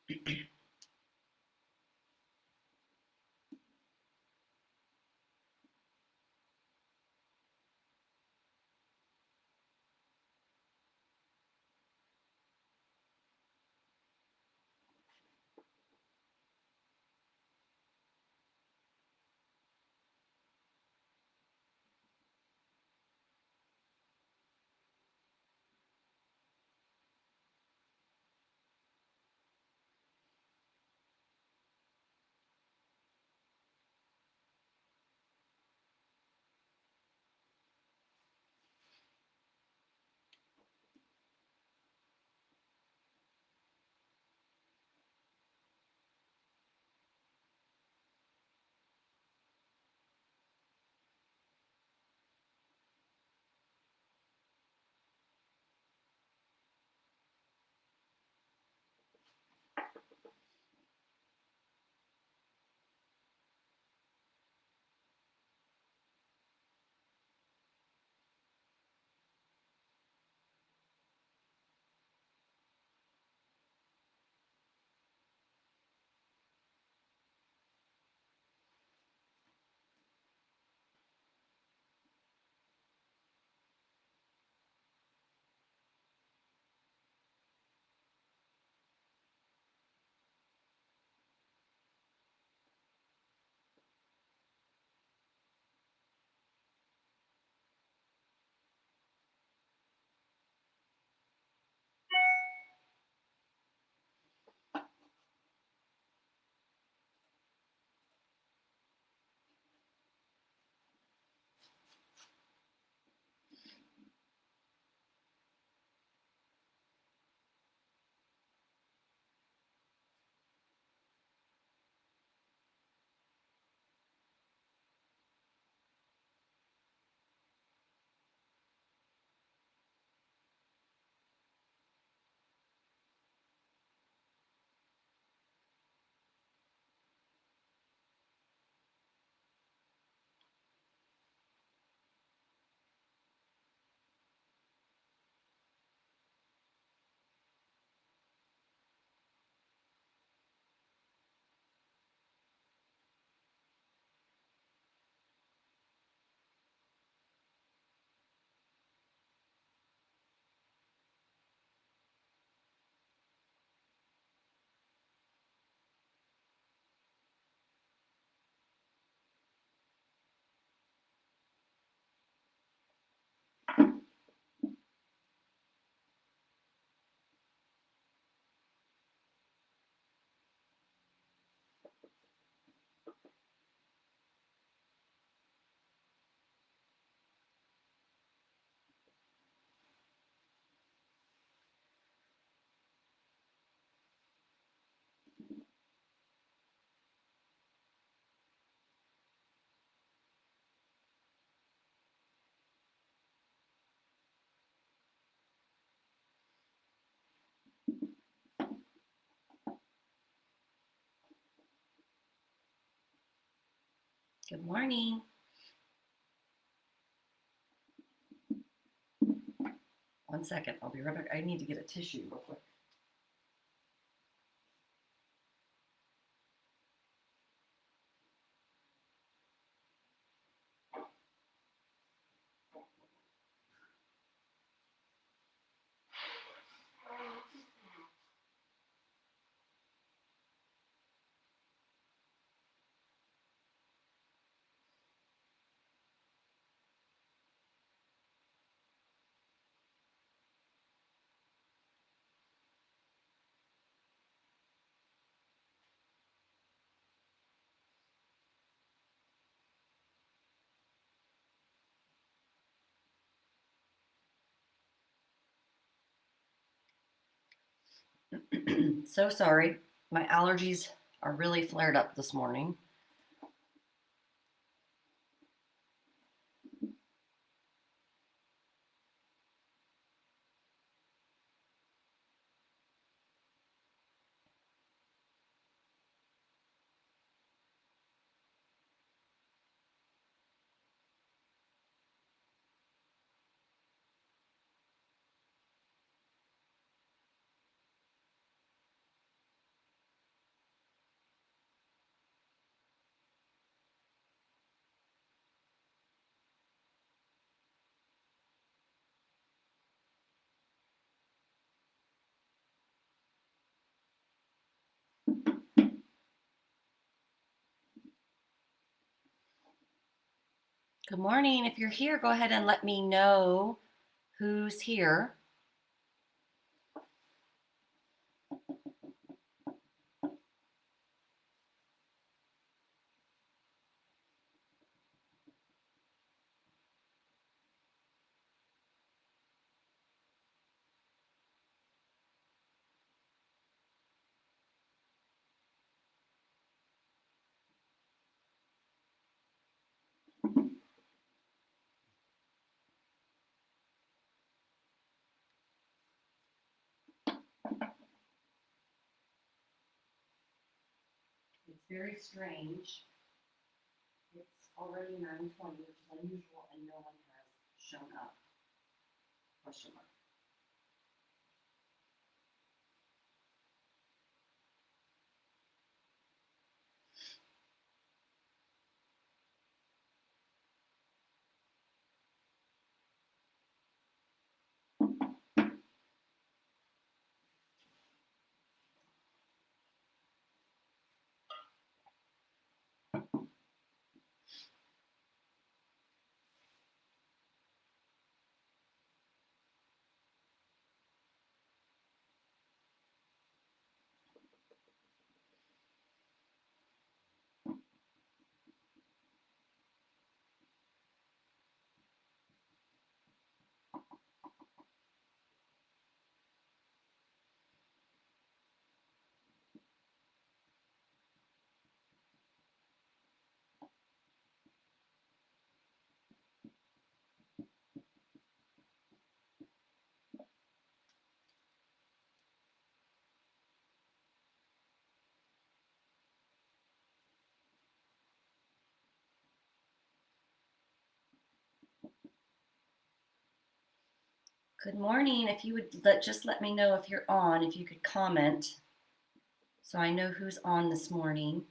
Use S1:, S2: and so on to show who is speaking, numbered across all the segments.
S1: Good morning. One second, I'll be right back. I need to get a tissue real quick. So sorry. My allergies are really flared up this morning. Good morning. If you're here, go ahead and let me know who's here. It's very strange. It's already 9:20, which is unusual, and no one has shown up. Question mark. Good morning. If you would just let me know if you're on, if you could comment so I know who's on this morning.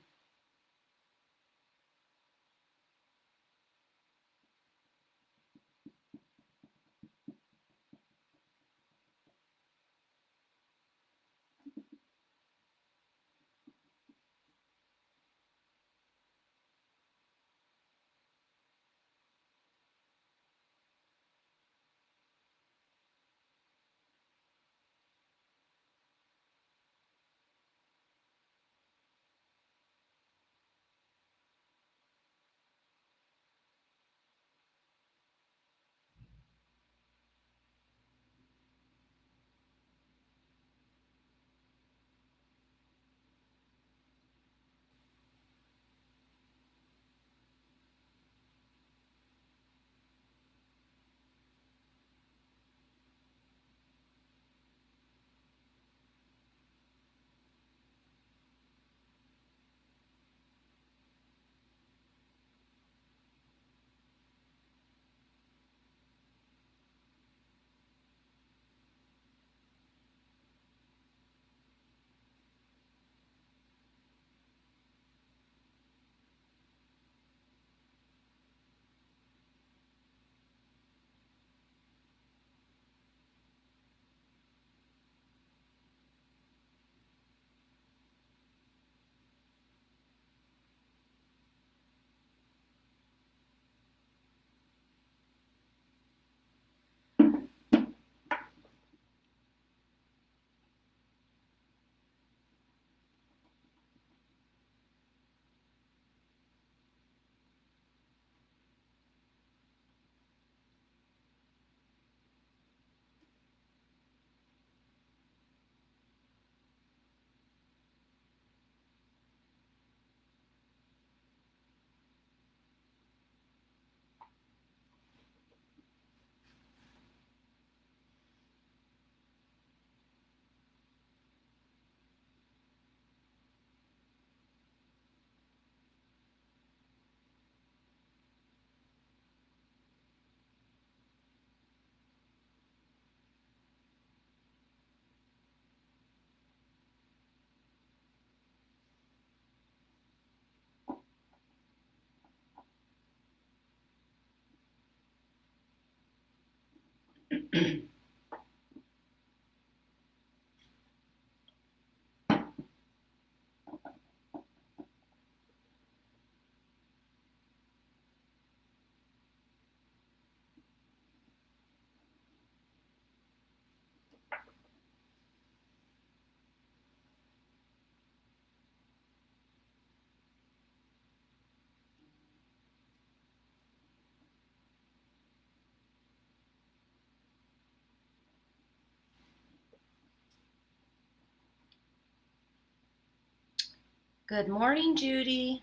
S1: Good morning, Judy.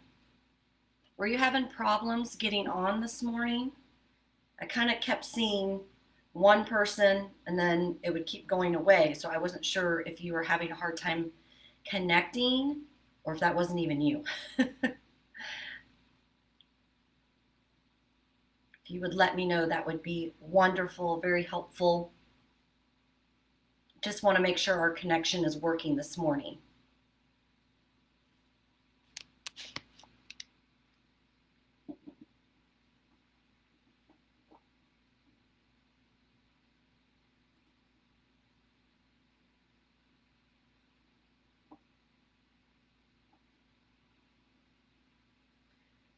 S1: Were you having problems getting on this morning? I kind of kept seeing one person and then it would keep going away. So I wasn't sure if you were having a hard time connecting or if that wasn't even you. If you would let me know, that would be wonderful, very helpful. Just want to make sure our connection is working this morning.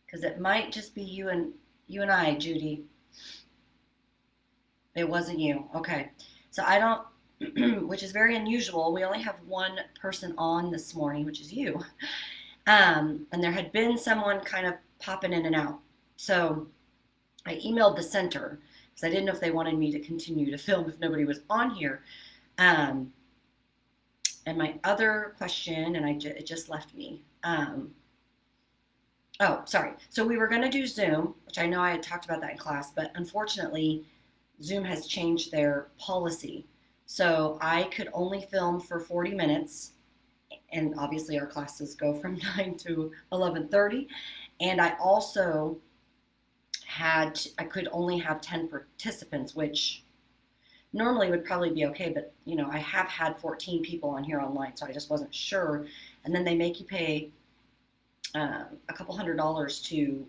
S1: Because it might just be you and I, Judy. It wasn't you. Okay. So I don't, which is very unusual. We only have one person on this morning, which is you. And there had been someone kind of popping in and out. So I emailed the center because I didn't know if they wanted me to continue to film if nobody was on here. And my other question, and it just left me. Oh, sorry. So we were going to do Zoom, which I know I had talked about that in class, but unfortunately, Zoom has changed their policy. So I could only film for 40 minutes. And obviously our classes go from 9 to 11:30. And I also I could only have 10 participants, which normally would probably be okay. But, I have had 14 people on here online, so I just wasn't sure. And then they make you pay a couple $100 to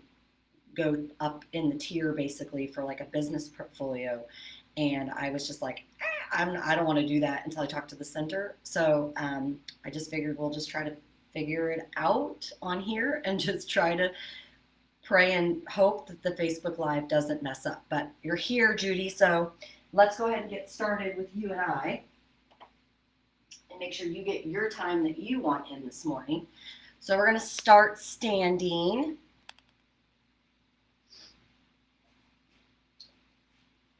S1: go up in the tier basically for like a business portfolio. And I was just like, I don't want to do that until I talk to the center. So I just figured we'll just try to figure it out on here and just try to pray and hope that the Facebook Live doesn't mess up. But you're here, Judy, so let's go ahead and get started with you and I and make sure you get your time that you want in this morning. So we're going to start standing.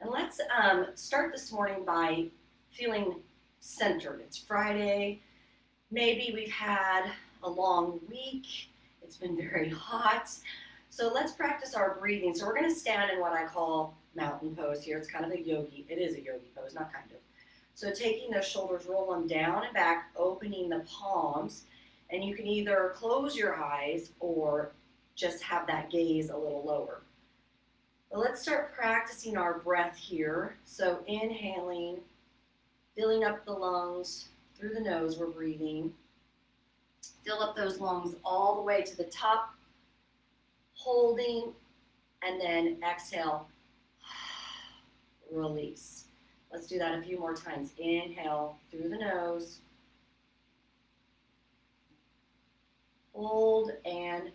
S1: And let's start this morning by feeling centered. It's Friday. Maybe we've had a long week. It's been very hot. So let's practice our breathing. So we're going to stand in what I call mountain pose here. It's kind of a yogi. It is a yogi pose, not kind of. So taking those shoulders, roll them down and back, opening the palms. And you can either close your eyes or just have that gaze a little lower. But let's start practicing our breath here. So inhaling, filling up the lungs through the nose, we're breathing. Fill up those lungs all the way to the top, holding, and then exhale, release. Let's do that a few more times. Inhale through the nose. Hold and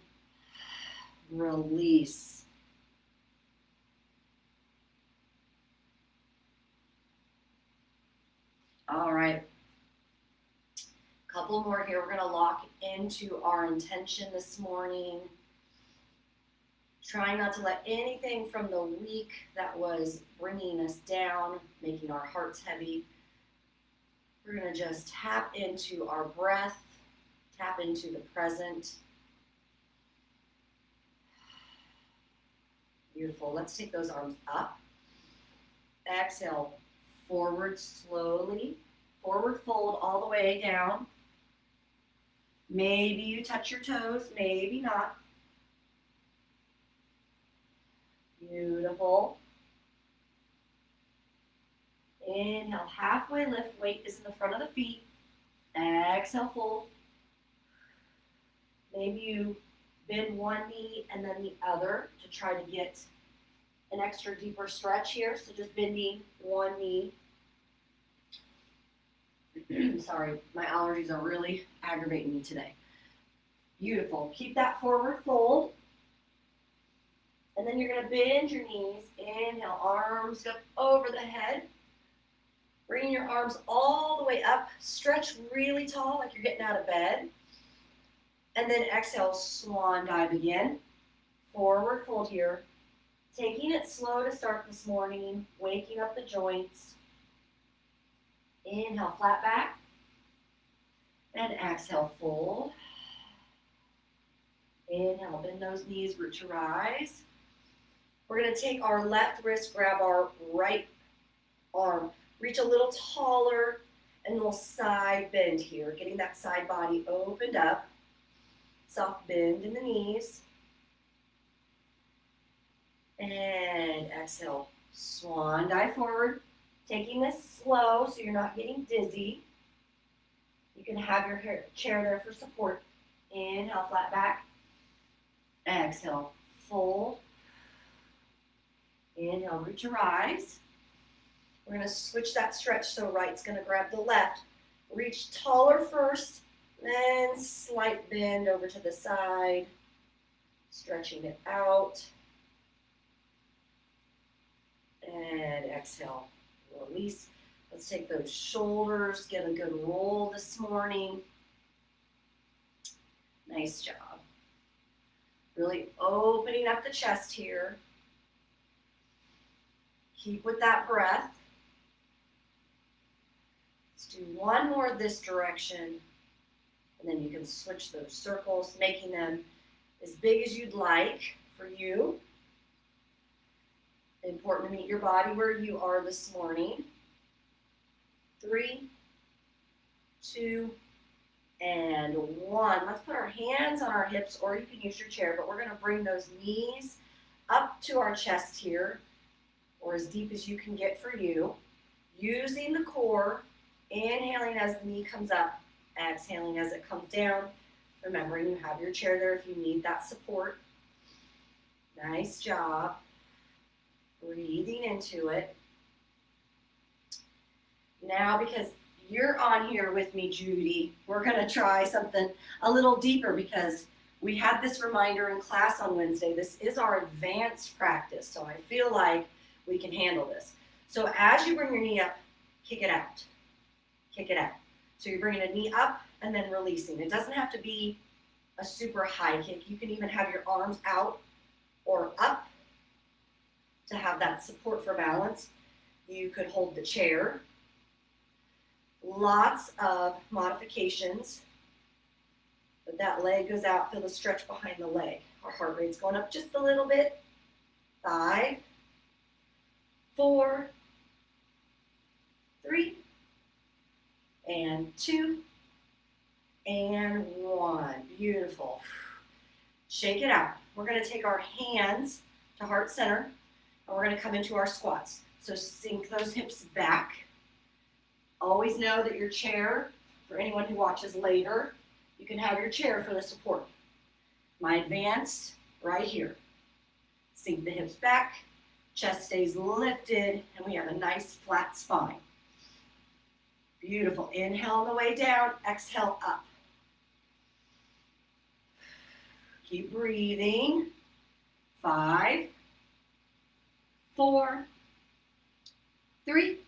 S1: release. All right. A couple more here. We're going to lock into our intention this morning. Trying not to let anything from the week that was bringing us down, making our hearts heavy. We're going to just tap into our breath, tap into the present. Beautiful. Let's take those arms up. Exhale, forward slowly. Forward fold all the way down. Maybe you touch your toes, maybe not. Beautiful. Inhale, halfway lift. Weight is in the front of the feet. Exhale, fold. Maybe you bend one knee and then the other to try to get an extra deeper stretch here. So just bending one knee. Sorry, my allergies are really aggravating me today. Beautiful. Keep that forward fold. And then you're going to bend your knees. Inhale, arms up over the head. Bring your arms all the way up. Stretch really tall like you're getting out of bed. And then exhale, swan dive again. Forward fold here. Taking it slow to start this morning. Waking up the joints. Inhale, flat back. And exhale, fold. Inhale, bend those knees, root to rise. We're going to take our left wrist, grab our right arm, reach a little taller, and we'll side bend here, getting that side body opened up. Soft bend in the knees. And exhale, swan dive forward. Taking this slow so you're not getting dizzy. You can have your chair there for support. Inhale, flat back. Exhale, fold. Inhale, root to rise. We're going to switch that stretch, so right's going to grab the left. Reach taller first, then slight bend over to the side, stretching it out. And exhale, release. Let's take those shoulders, get a good roll this morning. Nice job. Really opening up the chest here. Keep with that breath. Let's do one more this direction. And then you can switch those circles, making them as big as you'd like for you. Important to meet your body where you are this morning. 3, 2, and 1. Let's put our hands on our hips, or you can use your chair, but we're going to bring those knees up to our chest here, or as deep as you can get for you. Using the core, inhaling as the knee comes up, exhaling as it comes down. Remembering you have your chair there if you need that support. Nice job. Breathing into it. Now, because you're on here with me, Judy, we're going to try something a little deeper because we had this reminder in class on Wednesday. This is our advanced practice, so I feel like we can handle this. So as you bring your knee up, kick it out. Kick it out. So you're bringing a knee up and then releasing. It doesn't have to be a super high kick. You can even have your arms out or up to have that support for balance. You could hold the chair. Lots of modifications. But that leg goes out. Feel the stretch behind the leg. Our heart rate's going up just a little bit. 5, 4, 3, and 2, and 1. Beautiful. Shake it out. We're going to take our hands to heart center, and we're going to come into our squats. So sink those hips back. Always know that your chair, for anyone who watches later, you can have your chair for the support. My advanced, right here. Sink the hips back, chest stays lifted, and we have a nice flat spine. Beautiful. Inhale on the way down, exhale up. Keep breathing. 5, 4, 3,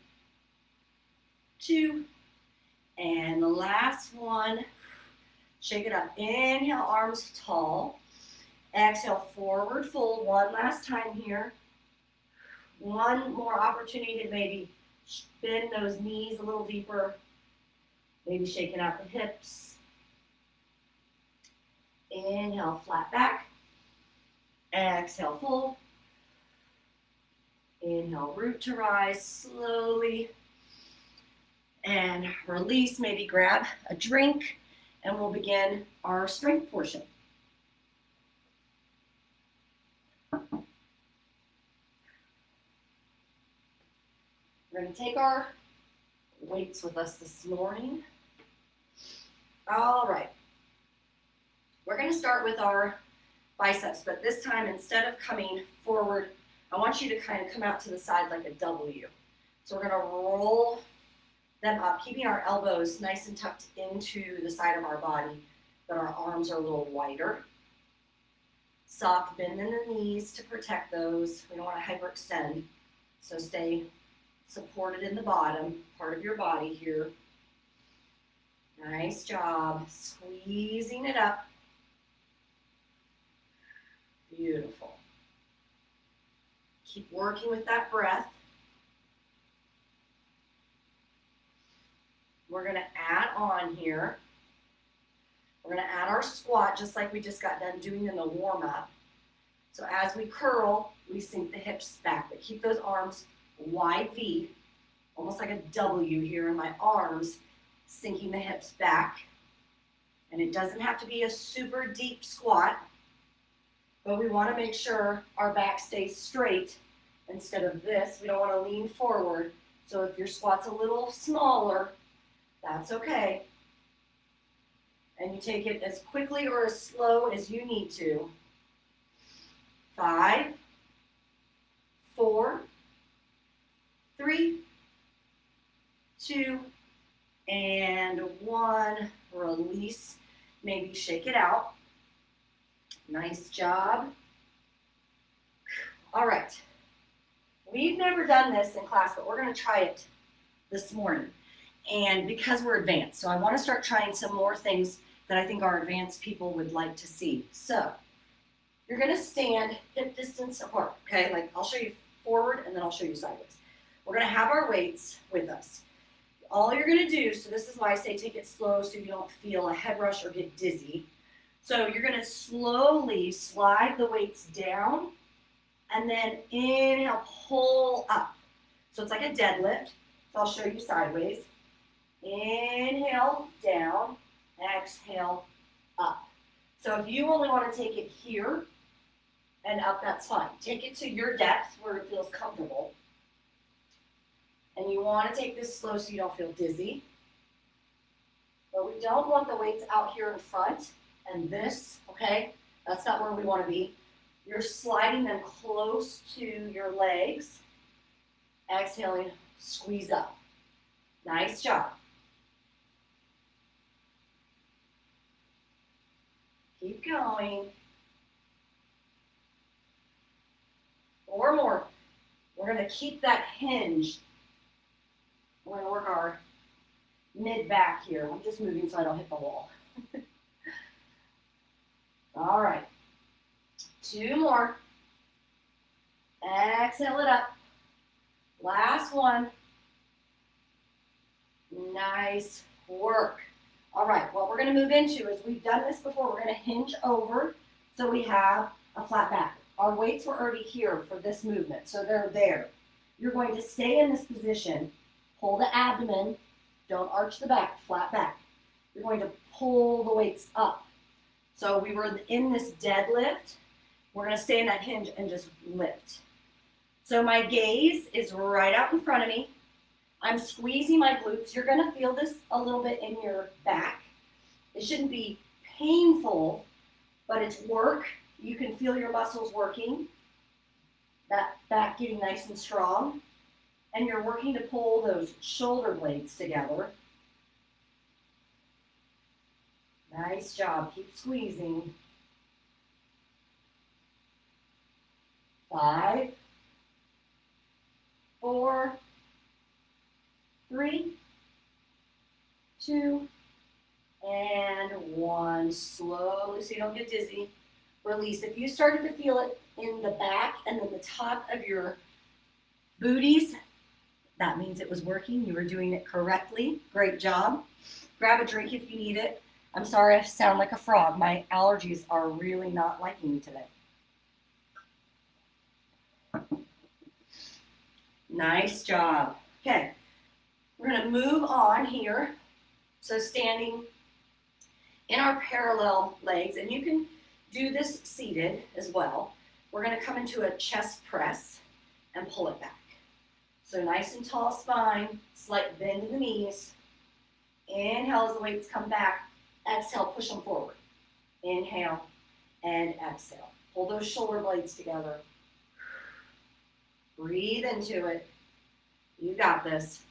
S1: 2, and the last one. Shake it up. Inhale, arms tall. Exhale, forward fold. One last time here. One more opportunity to maybe bend those knees a little deeper. Maybe shaking out the hips. Inhale, flat back. Exhale, fold. Inhale, root to rise slowly. And release, maybe grab a drink, and we'll begin our strength portion. We're going to take our weights with us this morning. All right. We're going to start with our biceps, but this time, instead of coming forward, I want you to kind of come out to the side like a W. So we're going to roll them up, keeping our elbows nice and tucked into the side of our body, but our arms are a little wider. Soft bend in the knees to protect those. We don't want to hyperextend, so stay supported in the bottom part of your body here. Nice job. Squeezing it up. Beautiful. Keep working with that breath. We're going to add on here We're going to add our squat just like we just got done doing in the warm-up. So as we curl, we sink the hips back, but keep those arms wide V, almost like a W here in my arms, sinking the hips back. And it doesn't have to be a super deep squat, but we want to make sure our back stays straight instead of this. We don't want to lean forward. So if your squat's a little smaller, that's okay. And you take it as quickly or as slow as you need to. 5, 4, 3, 2, and 1. Release. Maybe shake it out. Nice job. All right. We've never done this in class, but we're going to try it this morning. And because we're advanced, so I want to start trying some more things that I think our advanced people would like to see. So you're going to stand hip distance apart, okay? Like I'll show you forward and then I'll show you sideways. We're going to have our weights with us. All you're going to do, so this is why I say take it slow so you don't feel a head rush or get dizzy. So you're going to slowly slide the weights down and then inhale, pull up. So it's like a deadlift. So I'll show you sideways. Inhale, down, exhale, up. So if you only want to take it here and up, that's fine. Take it to your depth where it feels comfortable. And you want to take this slow so you don't feel dizzy. But we don't want the weights out here in front and this, okay? That's not where we want to be. You're sliding them close to your legs. Exhaling, squeeze up. Nice job. Keep going. 4 more. We're going to keep that hinge. We're going to work our mid back here. I'm just moving so I don't hit the wall. All right. 2 more. Exhale it up. Last one. Nice work. All right, what we're going to move into is we've done this before. We're going to hinge over so we have a flat back. Our weights were already here for this movement, so they're there. You're going to stay in this position. Pull the abdomen. Don't arch the back, flat back. You're going to pull the weights up. So we were in this deadlift. We're going to stay in that hinge and just lift. So my gaze is right out in front of me. I'm squeezing my glutes. You're going to feel this a little bit in your back. It shouldn't be painful, but it's work. You can feel your muscles working. That back getting nice and strong. And you're working to pull those shoulder blades together. Nice job. Keep squeezing. 5, 4, 3, 2, and 1. Slowly so you don't get dizzy. Release. If you started to feel it in the back and then the top of your booties, that means it was working. You were doing it correctly. Great job. Grab a drink if you need it. I'm sorry I sound like a frog. My allergies are really not liking me today. Nice job. Okay. We're going to move on here. So standing in our parallel legs, and you can do this seated as well. We're going to come into a chest press and pull it back. So nice and tall spine, slight bend in the knees. Inhale as the weights come back. Exhale, push them forward. Inhale and exhale. Pull those shoulder blades together. Breathe into it. You got this.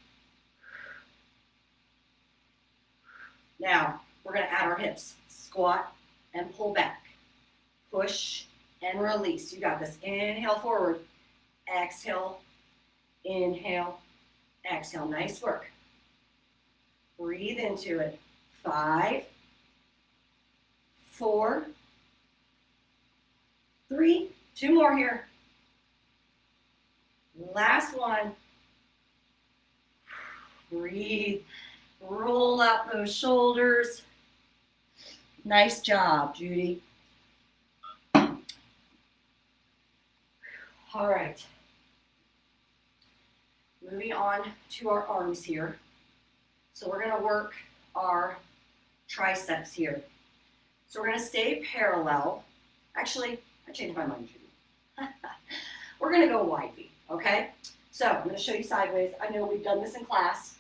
S1: Now, we're going to add our hips. Squat and pull back. Push and release. You got this. Inhale forward. Exhale. Inhale. Exhale. Nice work. Breathe into it. 5, 4, 3, 2 more here. Last one. Breathe. Roll out those shoulders. Nice job, Judy. All right. Moving on to our arms here. So we're going to work our triceps here. So we're going to stay parallel. Actually, I changed my mind, Judy. We're going to go wide V, okay? So I'm going to show you sideways. I know we've done this in class.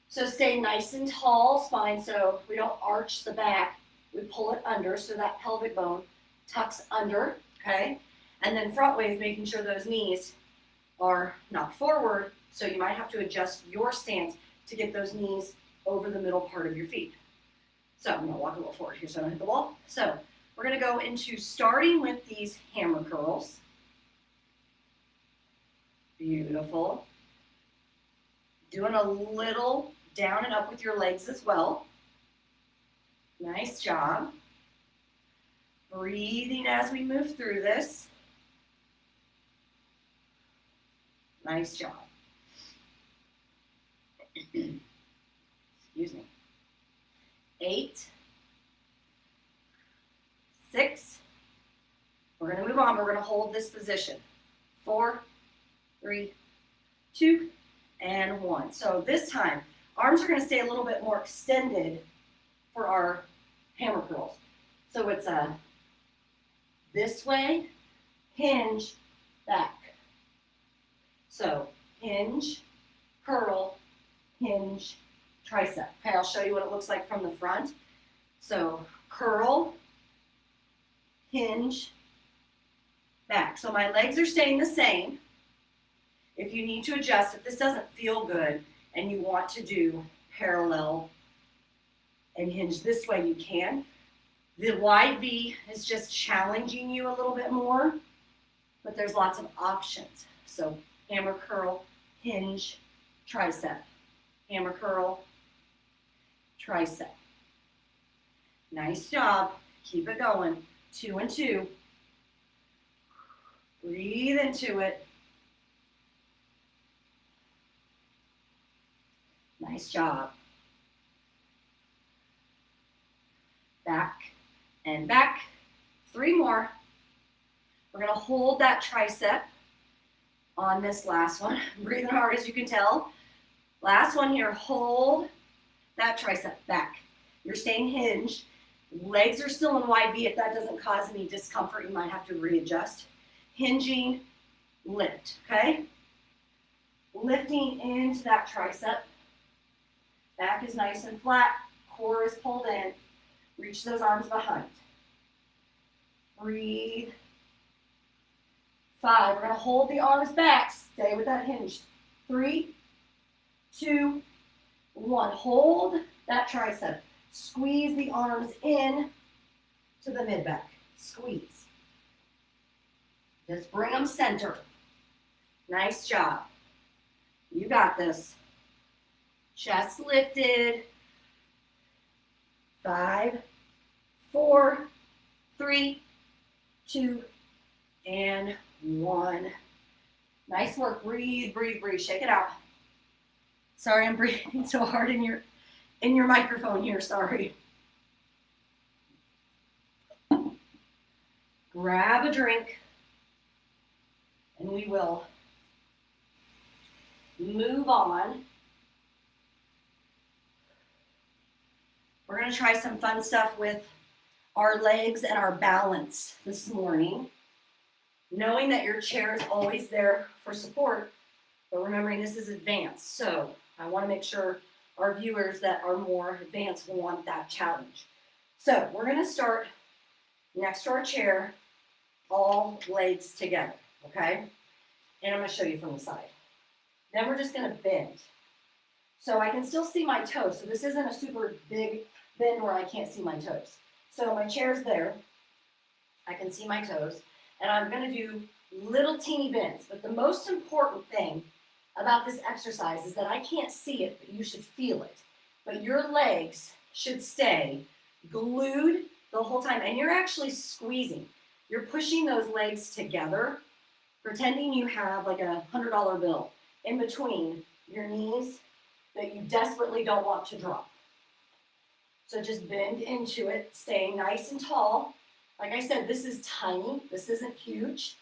S1: So stay nice and tall spine so we don't arch the back. We pull it under so that pelvic bone tucks under, okay? And then front ways, making sure those knees are not forward, so you might have to adjust your stance to get those knees over the middle part of your feet. So I'm gonna walk a little forward here so I don't hit the wall. So we're gonna go into starting with these hammer curls. Beautiful. Doing a little down and up with your legs as well. Nice job. Breathing as we move through this. Nice job. Excuse me. 8, 6. We're going to move on. We're going to hold this position. 4, 3, 2, and 1. So this time, arms are going to stay a little bit more extended for our hammer curls. So it's a this way, hinge, back. So hinge, curl, hinge, tricep. Okay, I'll show you what it looks like from the front. So curl, hinge, back. So my legs are staying the same. If you need to adjust, if this doesn't feel good and you want to do parallel and hinge this way, you can. The wide V is just challenging you a little bit more, but there's lots of options. So hammer curl, hinge, tricep. Hammer curl, tricep. Nice job. Keep it going. 2 and 2. Breathe into it. Nice job. Back and back. 3 more. We're going to hold that tricep on this last one. I'm breathing hard as you can tell. Last one here. Hold that tricep back. You're staying hinged. Legs are still in wide V. If that doesn't cause any discomfort, you might have to readjust. Hinging, lift, okay? Lifting into that tricep. Back is nice and flat. Core is pulled in. Reach those arms behind. Breathe. 5. We're going to hold the arms back. Stay with that hinge. 3, 2, 1. Hold that tricep. Squeeze the arms in to the mid-back. Squeeze. Just bring them center. Nice job. You got this. Chest lifted. 5, 4, 3, 2, and 1. Nice work. Breathe, breathe, breathe. Shake it out. Sorry, I'm breathing so hard in your microphone here. Sorry. Grab a drink, and we will move on. We're going to try some fun stuff with our legs and our balance this morning. Knowing that your chair is always there for support, but remembering this is advanced. So I want to make sure our viewers that are more advanced want that challenge. So we're going to start next to our chair, all legs together, okay? And I'm going to show you from the side. Then we're just going to bend. So I can still see my toes. So this isn't a super big bend where I can't see my toes. So my chair's there. I can see my toes. And I'm going to do little teeny bends. But the most important thing about this exercise is that I can't see it, but you should feel it. But your legs should stay glued the whole time. And you're actually squeezing. You're pushing those legs together, pretending you have like a $100 bill in between your knees that you desperately don't want to drop. So just bend into it, staying nice and tall. Like I said, this is tiny. This isn't huge,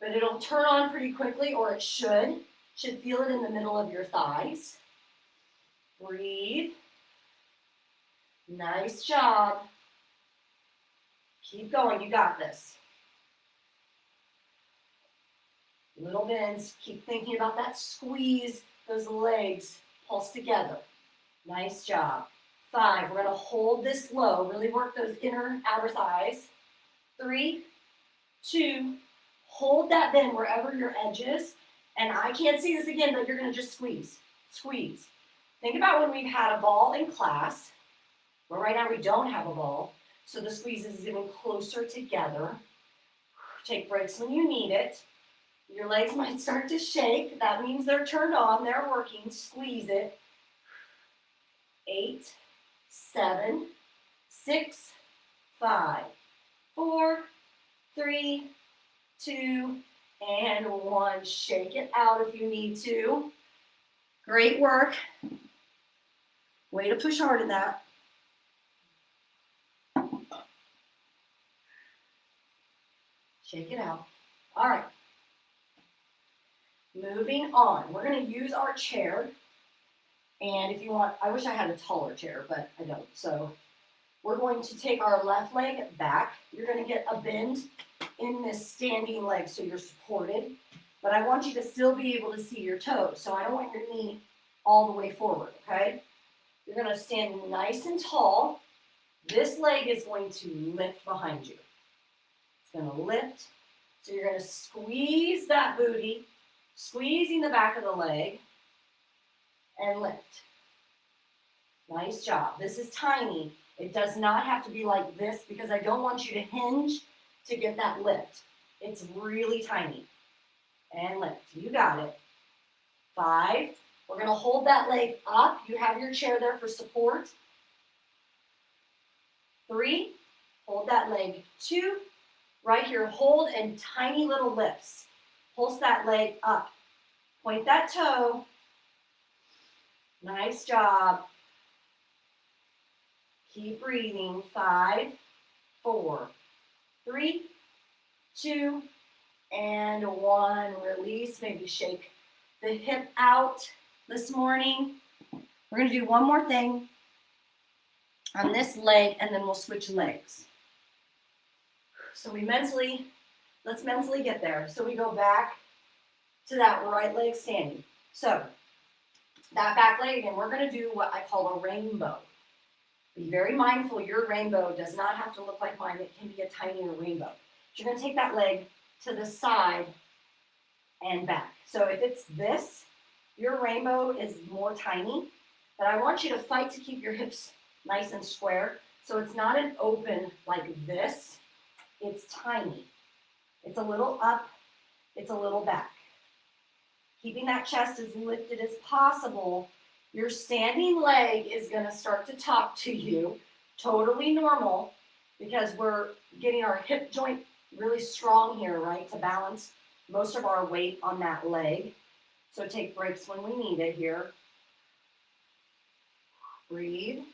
S1: but it'll turn on pretty quickly, or it should. Should feel it in the middle of your thighs. Breathe. Nice job. Keep going, you got this. Little bends, keep thinking about that squeeze, those legs pulse together. Nice job. 5, we're gonna hold this low, really work those inner outer thighs. 3, 2, hold that bend wherever your edge is. And I can't see this again, but you're gonna just squeeze, squeeze. Think about when we've had a ball in class, but right now we don't have a ball, so the squeeze is even closer together. Take breaks when you need it. Your legs might start to shake. That means they're turned on, they're working. Squeeze it. 8, 7, 6, 5, 4, 3, 2, and 1. Shake it out if you need to. Great work. Way to push hard in that. Shake it out. All right. Moving on. We're going to use our chair. And if you want, I wish I had a taller chair, but I don't. So we're going to take our left leg back. You're going to get a bend in this standing leg so you're supported. But I want you to still be able to see your toes. So I don't want your knee all the way forward, okay? You're going to stand nice and tall. This leg is going to lift behind you. It's going to lift. So you're going to squeeze that booty, squeezing the back of the leg, and lift. Nice job. This is tiny. It does not have to be like this because I don't want you to hinge to get that lift. It's really tiny. And lift. You got it. 5. We're going to hold that leg up. You have your chair there for support. 3. Hold that leg. 2. Right here. Hold and tiny little lifts. Pulse that leg up. Point that toe. Nice job. Keep breathing. 5, 4, 3, 2, and 1. Release. Maybe shake the hip out this morning. We're going to do one more thing on this leg, and then we'll switch legs. So let's mentally get there. So we go back to that right leg standing. So that back leg again, we're going to do what I call a rainbow. Be very mindful, your rainbow does not have to look like mine. It can be a tinier rainbow. You're going to take that leg to the side and back. So if it's this, your rainbow is more tiny, but I want you to fight to keep your hips nice and square. So it's not an open like this. It's tiny. It's a little up. It's a little back. Keeping that chest as lifted as possible. Your standing leg is going to start to talk to you. Totally normal because we're getting our hip joint really strong here, right, to balance most of our weight on that leg. So take breaks when we need it here. Breathe.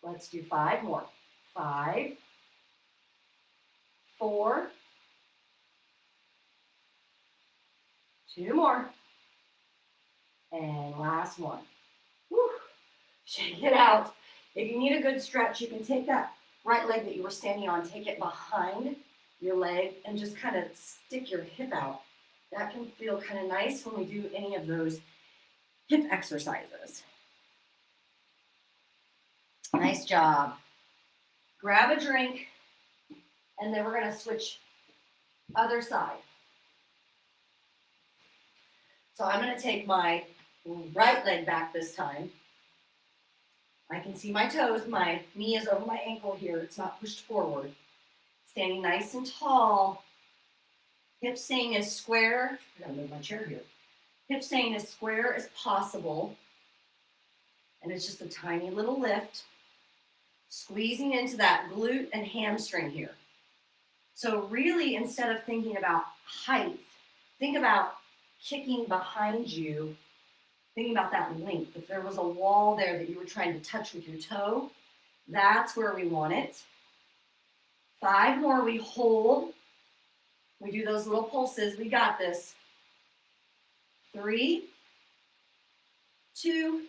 S1: Let's do 5 more. 5, 4, 2 more. And last one. Whew. Shake it out. If you need a good stretch, you can take that right leg that you were standing on, take it behind your leg, and just kind of stick your hip out. That can feel kind of nice when we do any of those hip exercises. Nice job. Grab a drink, and then we're going to switch other side. So I'm going to take my right leg back this time. I can see my toes. My knee is over my ankle here. It's not pushed forward. Standing nice and tall. Hips staying as square. I gotta move my chair here. Hips staying as square as possible. And it's just a tiny little lift. Squeezing into that glute and hamstring here. So really, instead of thinking about height, think about kicking behind you. Thinking about that length. If there was a wall there that you were trying to touch with your toe, That's where we want it. 5 more, we hold. We do those little pulses. We got this. 3, 2,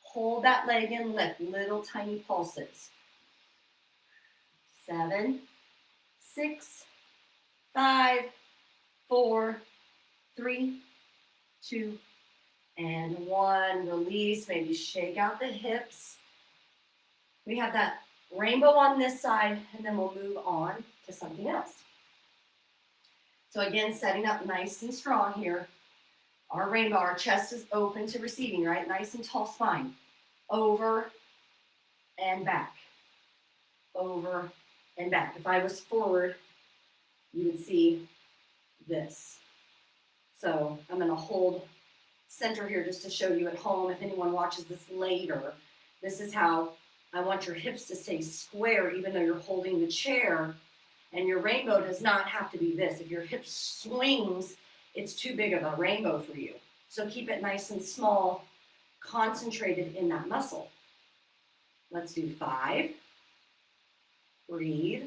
S1: hold that leg and lift. Little tiny pulses. 7, 6, 5, 4, 3, 2, and 1. Release. Maybe shake out the hips. We have that rainbow on this side, and then we'll move on to something else. So again, setting up nice and strong here. Our rainbow, our chest is open to receiving, right? Nice and tall spine. Over and back. Over and back. If I was forward, you would see this. So I'm going to hold center here just to show you at home. If anyone watches this later, this is how I want your hips to stay square even though you're holding the chair. And your rainbow does not have to be this. If your hip swings, it's too big of a rainbow for you. So keep it nice and small, concentrated in that muscle. Let's do 5. Breathe.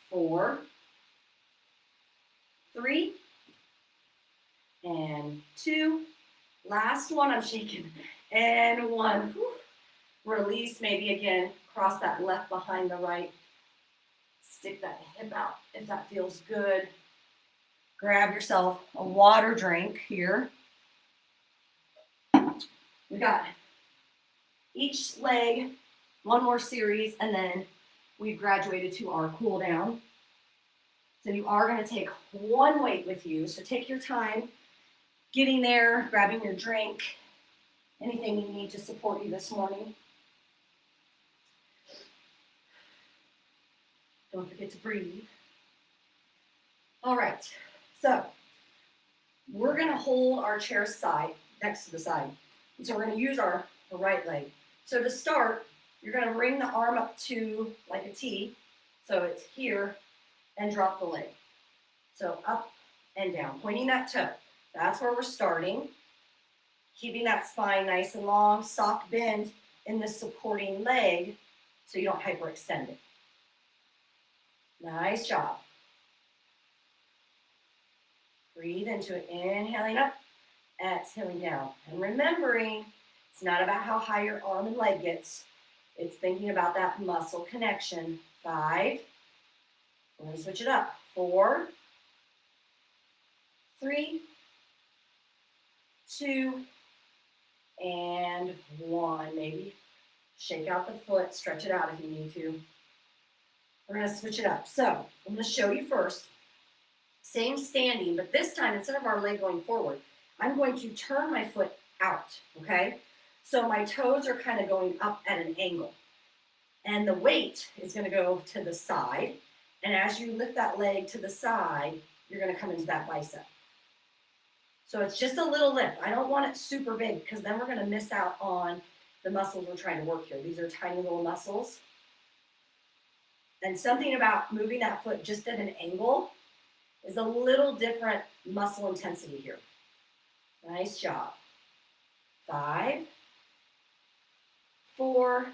S1: 4, 3, and 2. Last one, I'm shaking. And 1. Whew. Release, maybe again, cross that left behind the right. Stick that hip out if that feels good. Grab yourself a water drink here. We got each leg, 1 more series, and then we've graduated to our cool down. So you are going to take 1 weight with you. So take your time getting there, grabbing your drink, anything you need to support you this morning. Don't forget to breathe. All right, so we're going to hold our chair side, next to the side. And so we're going to use our right leg. So to start, you're going to bring the arm up to like a T. So it's here and drop the leg. So up and down, pointing that toe. That's where we're starting. Keeping that spine nice and long, soft bend in the supporting leg so you don't hyperextend it. Nice job. Breathe into it, inhaling up, exhaling down. And remembering, it's not about how high your arm and leg gets. It's thinking about that muscle connection. 5. We're going to switch it up. 4, 3, 2, and 1. Maybe shake out the foot, stretch it out if you need to. We're going to switch it up. So I'm going to show you first. Same standing, but this time, instead of our leg going forward, I'm going to turn my foot out, okay? So my toes are kind of going up at an angle. And the weight is going to go to the side. And as you lift that leg to the side, you're going to come into that bicep. So it's just a little lift. I don't want it super big because then we're going to miss out on the muscles we're trying to work here. These are tiny little muscles. And something about moving that foot just at an angle is a little different muscle intensity here. Nice job. 5, 4,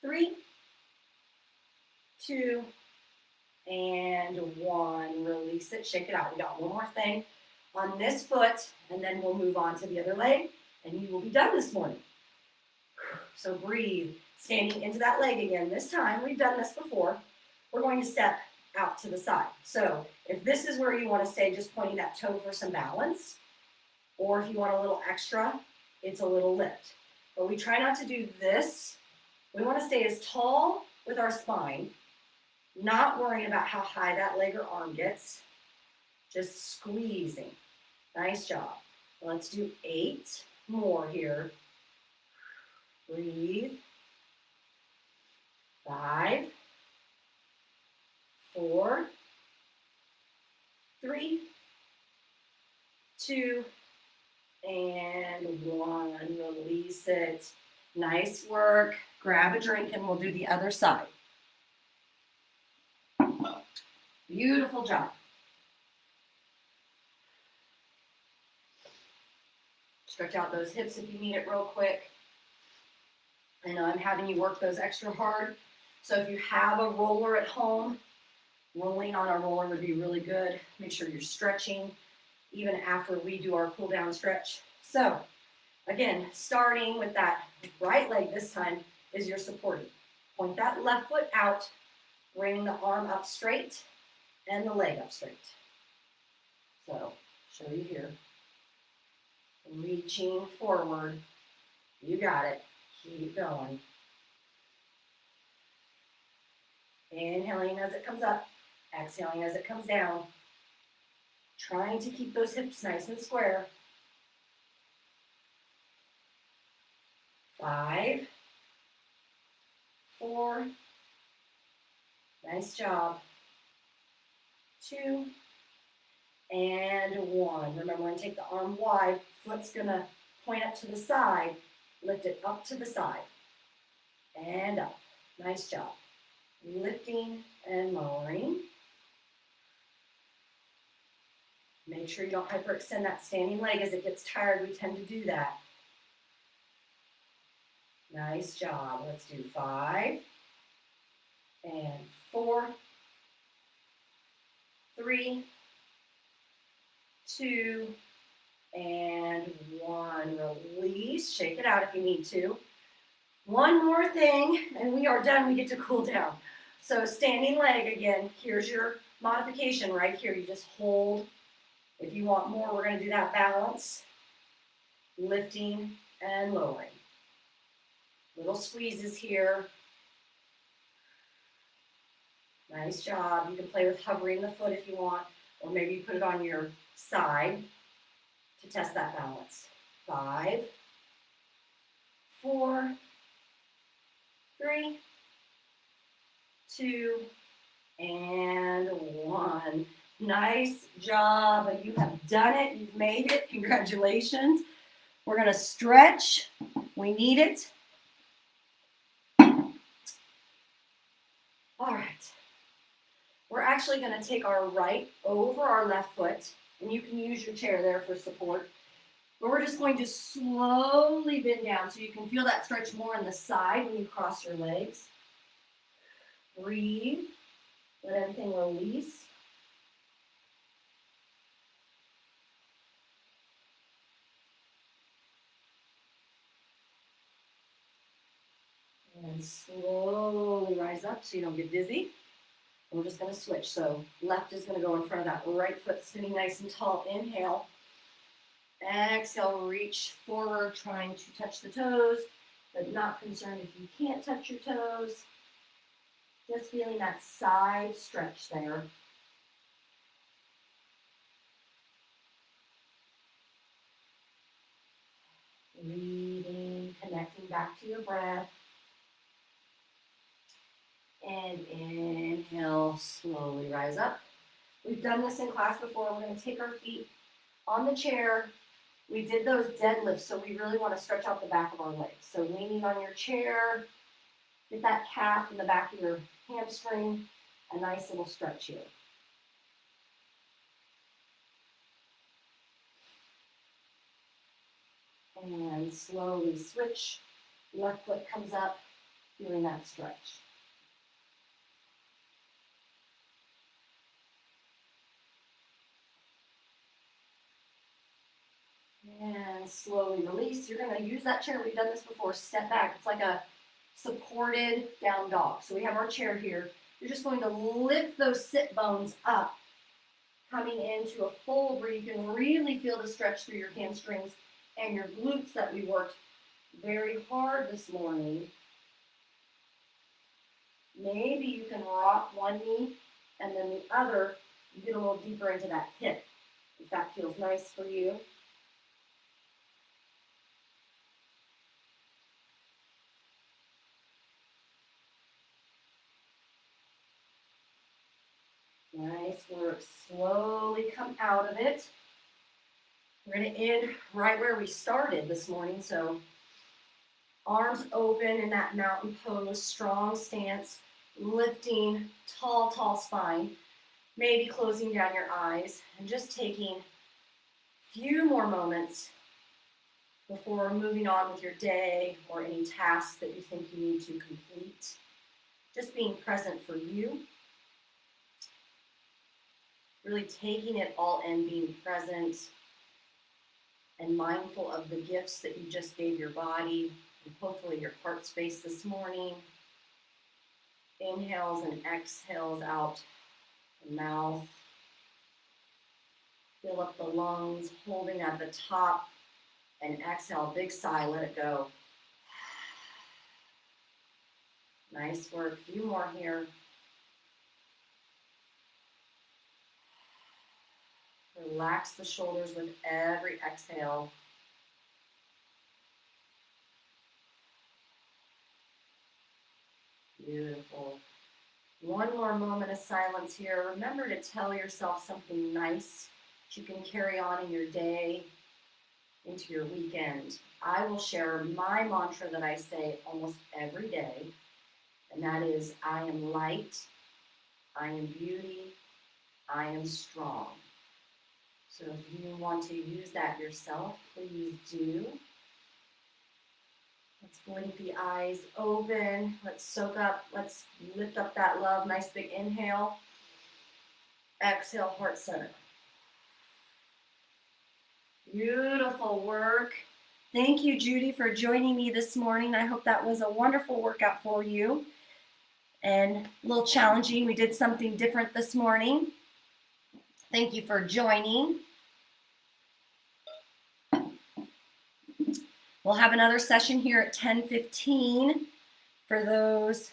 S1: 3, 2, and 1. Release it, shake it out. We got 1 more thing on this foot, and then we'll move on to the other leg, and you will be done this morning. So breathe, standing into that leg again. This time, we've done this before. We're going to step out to the side. So if this is where you want to stay, just pointing that toe for some balance, or if you want a little extra, it's a little lift. But we try not to do this. We want to stay as tall with our spine, not worrying about how high that leg or arm gets, just squeezing. Nice job. Let's do 8 more here. Breathe. 5, 4, 3, 2, and 1. Release it. Nice work. Grab a drink and we'll do the other side. Beautiful job. Stretch out those hips if you need it real quick. I know I'm having you work those extra hard. So if you have a roller at home, rolling on a roller would be really good. Make sure you're stretching even after we do our cool down stretch. So again, starting with that right leg this time is your supporting. Point that left foot out, bring the arm up straight and the leg up straight. So show you here. Reaching forward. You got it. Keep going. Inhaling as it comes up, exhaling as it comes down. Trying to keep those hips nice and square. 5, 4, nice job. 2, and 1. Remember, when you take the arm wide, foot's gonna point up to the side, lift it up to the side, and up. Nice job. Lifting and lowering. Make sure you don't hyperextend that standing leg as it gets tired. We tend to do that. Nice job. Let's do 5 and 4, 3, 2, and 1. Release. Shake it out if you need to. One more thing, and we are done. We get to cool down. So standing leg again. Here's your modification right here. You just hold. If you want more, we're going to do that balance. Lifting and lowering. Little squeezes here. Nice job. You can play with hovering the foot if you want, or maybe you put it on your side to test that balance. 5, 4, 3, 2, and 1. Nice job. You have done it. You've made it. Congratulations. We're going to stretch. We need it. All right. We're actually going to take our right over our left foot, and you can use your chair there for support. But we're just going to slowly bend down so you can feel that stretch more in the side when you cross your legs. Breathe. Let everything release. And slowly rise up so you don't get dizzy. We're just going to switch. So left is going to go in front of that right foot, sitting nice and tall. Inhale. Exhale, reach forward, trying to touch the toes, but not concerned if you can't touch your toes. Just feeling that side stretch there. Breathing, connecting back to your breath. And inhale, slowly rise up. We've done this in class before. We're going to take our feet on the chair. We did those deadlifts, so we really want to stretch out the back of our legs. So leaning on your chair, get that calf in the back of your hamstring, a nice little stretch here. And slowly switch. Left foot comes up, feeling that stretch. And slowly release. You're going to use that chair. We've done this before. Step back. It's like a supported down dog. So we have our chair here. You're just going to lift those sit bones up, coming into a fold where you can really feel the stretch through your hamstrings and your glutes that we worked very hard this morning. Maybe you can rock one knee and then the other, you get a little deeper into that hip, if that feels nice for you. Nice work. Slowly come out of it. We're going to end right where we started this morning. So arms open in that mountain pose, strong stance, lifting, tall, tall spine. Maybe closing down your eyes and just taking a few more moments before moving on with your day or any tasks that you think you need to complete. Just being present for you, really taking it all in, being present and mindful of the gifts that you just gave your body and hopefully your heart space this morning. Inhales and exhales out the mouth. Fill up the lungs, holding at the top, and exhale, big sigh, let it go. Nice work, a few more here. Relax the shoulders with every exhale. Beautiful. One more moment of silence here. Remember to tell yourself something nice that you can carry on in your day, into your weekend. I will share my mantra that I say almost every day, and that is, I am light, I am beauty, I am strong. So if you want to use that yourself, please do. Let's blink the eyes open. Let's soak up. Let's lift up that love. Nice big inhale. Exhale, heart center. Beautiful work. Thank you, Judy, for joining me this morning. I hope that was a wonderful workout for you and a little challenging. We did something different this morning. Thank you for joining. We'll have another session here at 10:15 for those.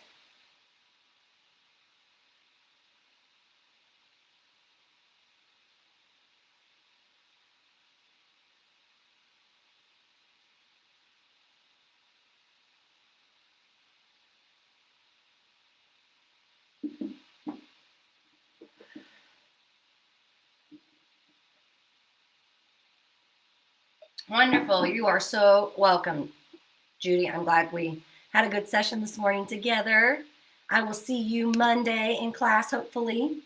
S1: Wonderful. You are so welcome, Judy. I'm glad we had a good session this morning together. I will see you Monday in class, hopefully.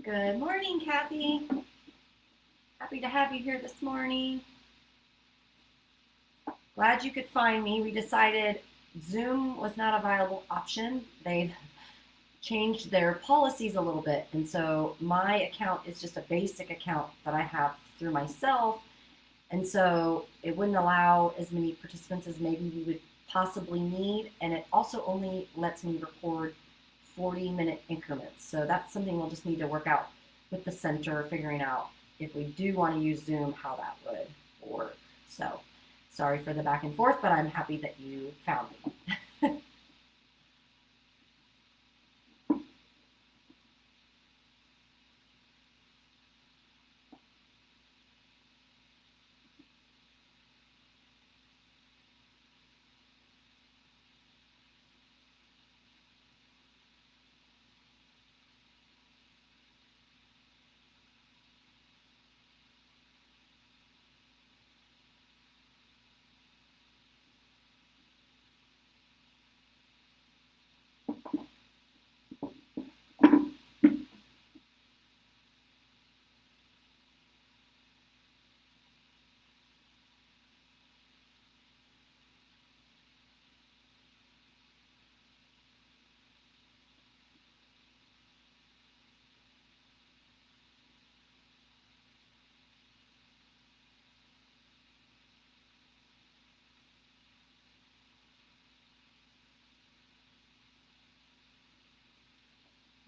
S1: Good morning, Kathy. Happy to have you here this morning. Glad you could find me. We decided Zoom was not a viable option. They've changed their policies a little bit. And so my account is just a basic account that I have through myself. And so it wouldn't allow as many participants as maybe we would possibly need. And it also only lets me record 40-minute increments. So that's something we'll just need to work out with the center, figuring out if we do want to use Zoom, how that would work. So sorry for the back and forth, but I'm happy that you found me.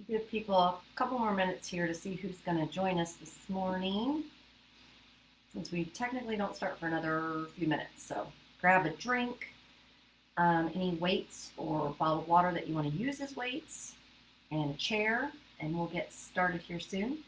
S1: Give people a couple more minutes here to see who's going to join us this morning, since we technically don't start for another few minutes. So grab a drink, any weights or bottled water that you want to use as weights, and a chair, and we'll get started here soon.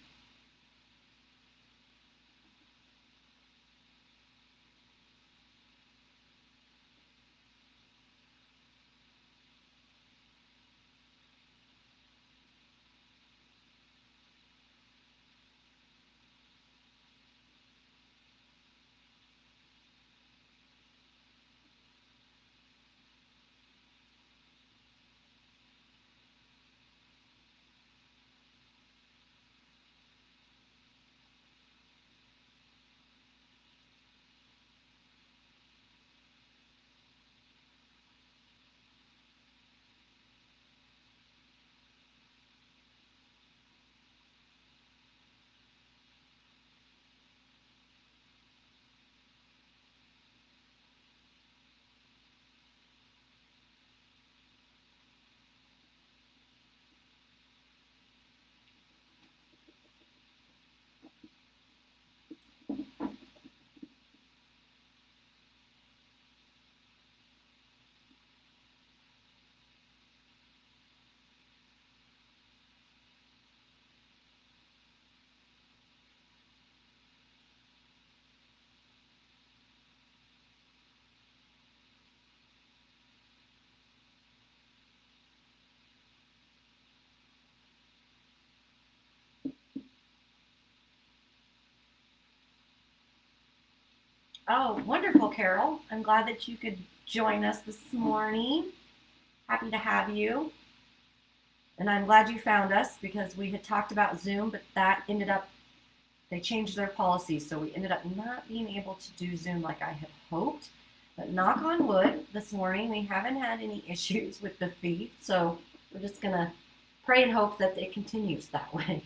S1: Oh, wonderful, Carol. I'm glad that you could join us this morning. Happy to have you. And I'm glad you found us, because we had talked about Zoom, but that ended up, they changed their policy. So we ended up not being able to do Zoom like I had hoped. But knock on wood, this morning we haven't had any issues with the feed. So we're just going to pray and hope that it continues that way.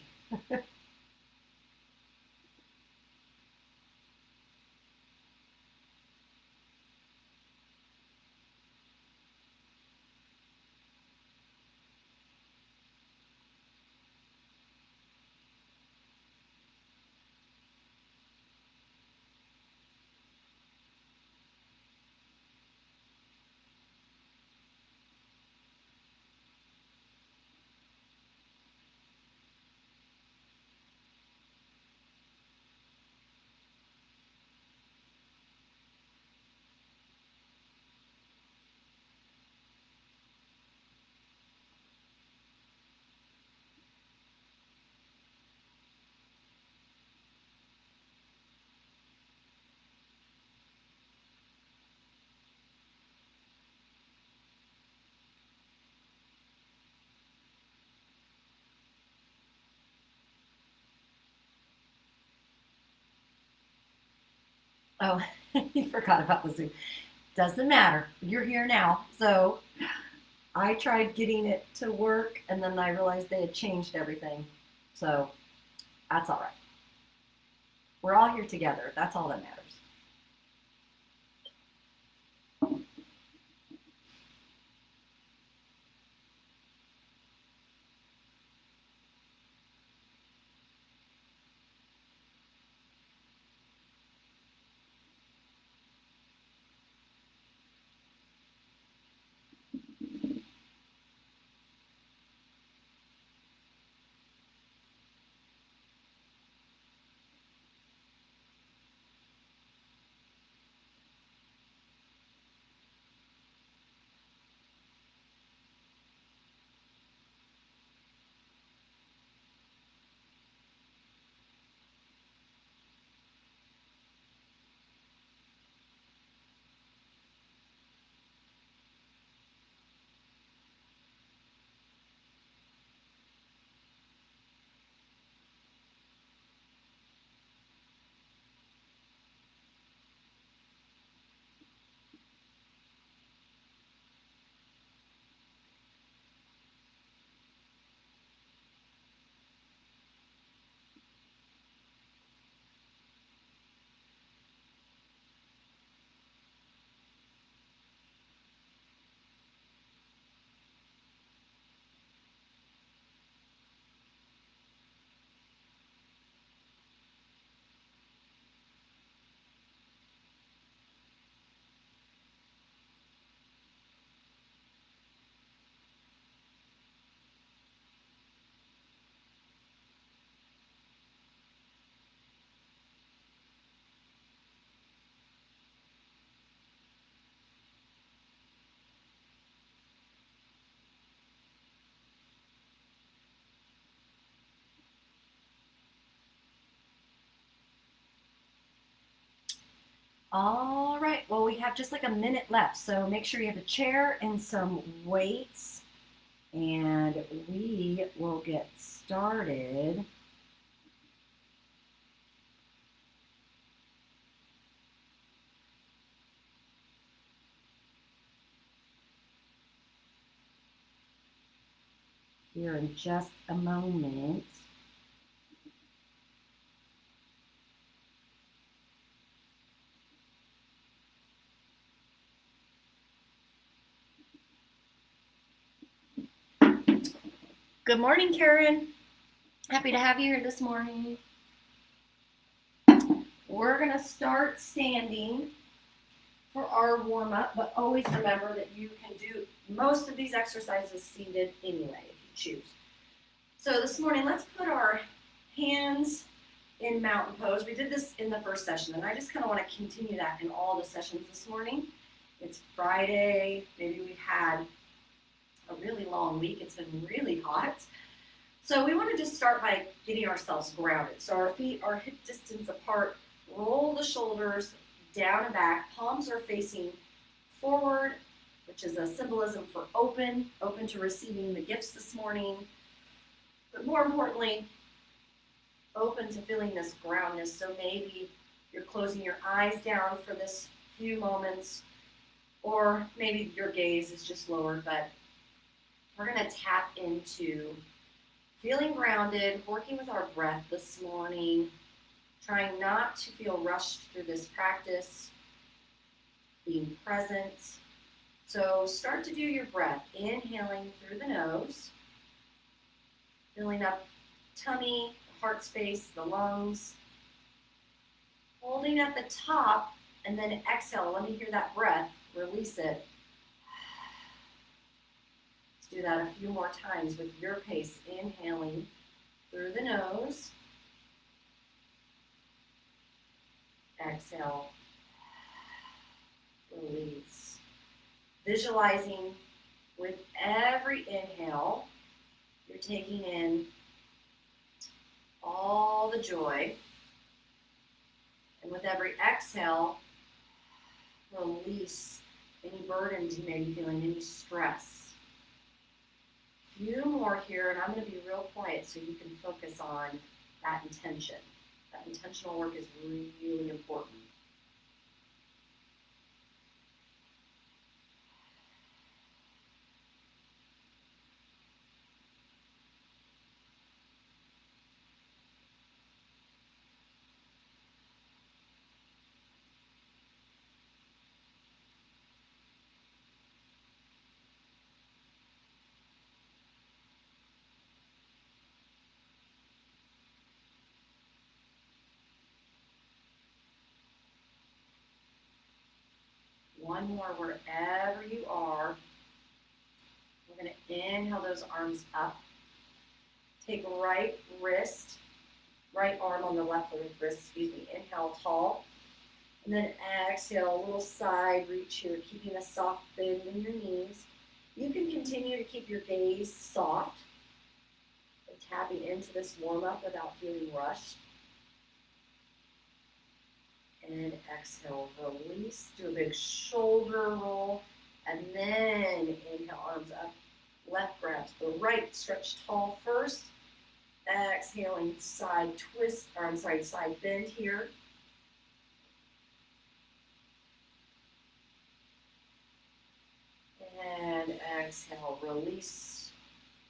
S1: Oh, you forgot about the Zoom. Doesn't matter. You're here now. So I tried getting it to work and then I realized they had changed everything. So that's all right. We're all here together. That's all that matters. All right. Well, we have just like a minute left. So make sure you have a chair and some weights. And we will get started. Here in just a moment. Good morning, Karen. Happy to have you here this morning. We're going to start standing for our warm up, but always remember that you can do most of these exercises seated anyway if you choose. So this morning, let's put our hands in mountain pose. We did this in the first session, and I just kind of want to continue that in all the sessions this morning. It's Friday. Maybe we've had a really long week. It's been really hot. So we want to just start by getting ourselves grounded. So our feet are hip distance apart. Roll the shoulders down and back. Palms are facing forward, which is a symbolism for open to receiving the gifts this morning. But more importantly, open to feeling this groundness. So maybe you're closing your eyes down for this few moments, or maybe your gaze is just lowered, but we're going to tap into feeling grounded, working with our breath this morning, trying not to feel rushed through this practice, being present. So start to do your breath, inhaling through the nose, filling up tummy, heart space, the lungs, holding at the top, and then exhale. Let me hear that breath, release it. Let's do that a few more times with your pace, inhaling through the nose, exhale, release. Visualizing with every inhale, you're taking in all the joy. And with every exhale, release any burdens you may be feeling, any stress. A few more here, and I'm going to be real quiet so you can focus on that intention. That intentional work is really important. one more wherever you are. We're going to inhale those arms up. Take right arm on the left wrist, inhale tall. And then exhale, a little side reach here, keeping a soft bend in your knees. You can continue to keep your gaze soft and tapping into this warm-up without feeling rushed. And exhale, release, do a big shoulder roll, and then inhale, arms up, left grabs the right, stretch tall first. Exhaling, side bend here. And exhale, release.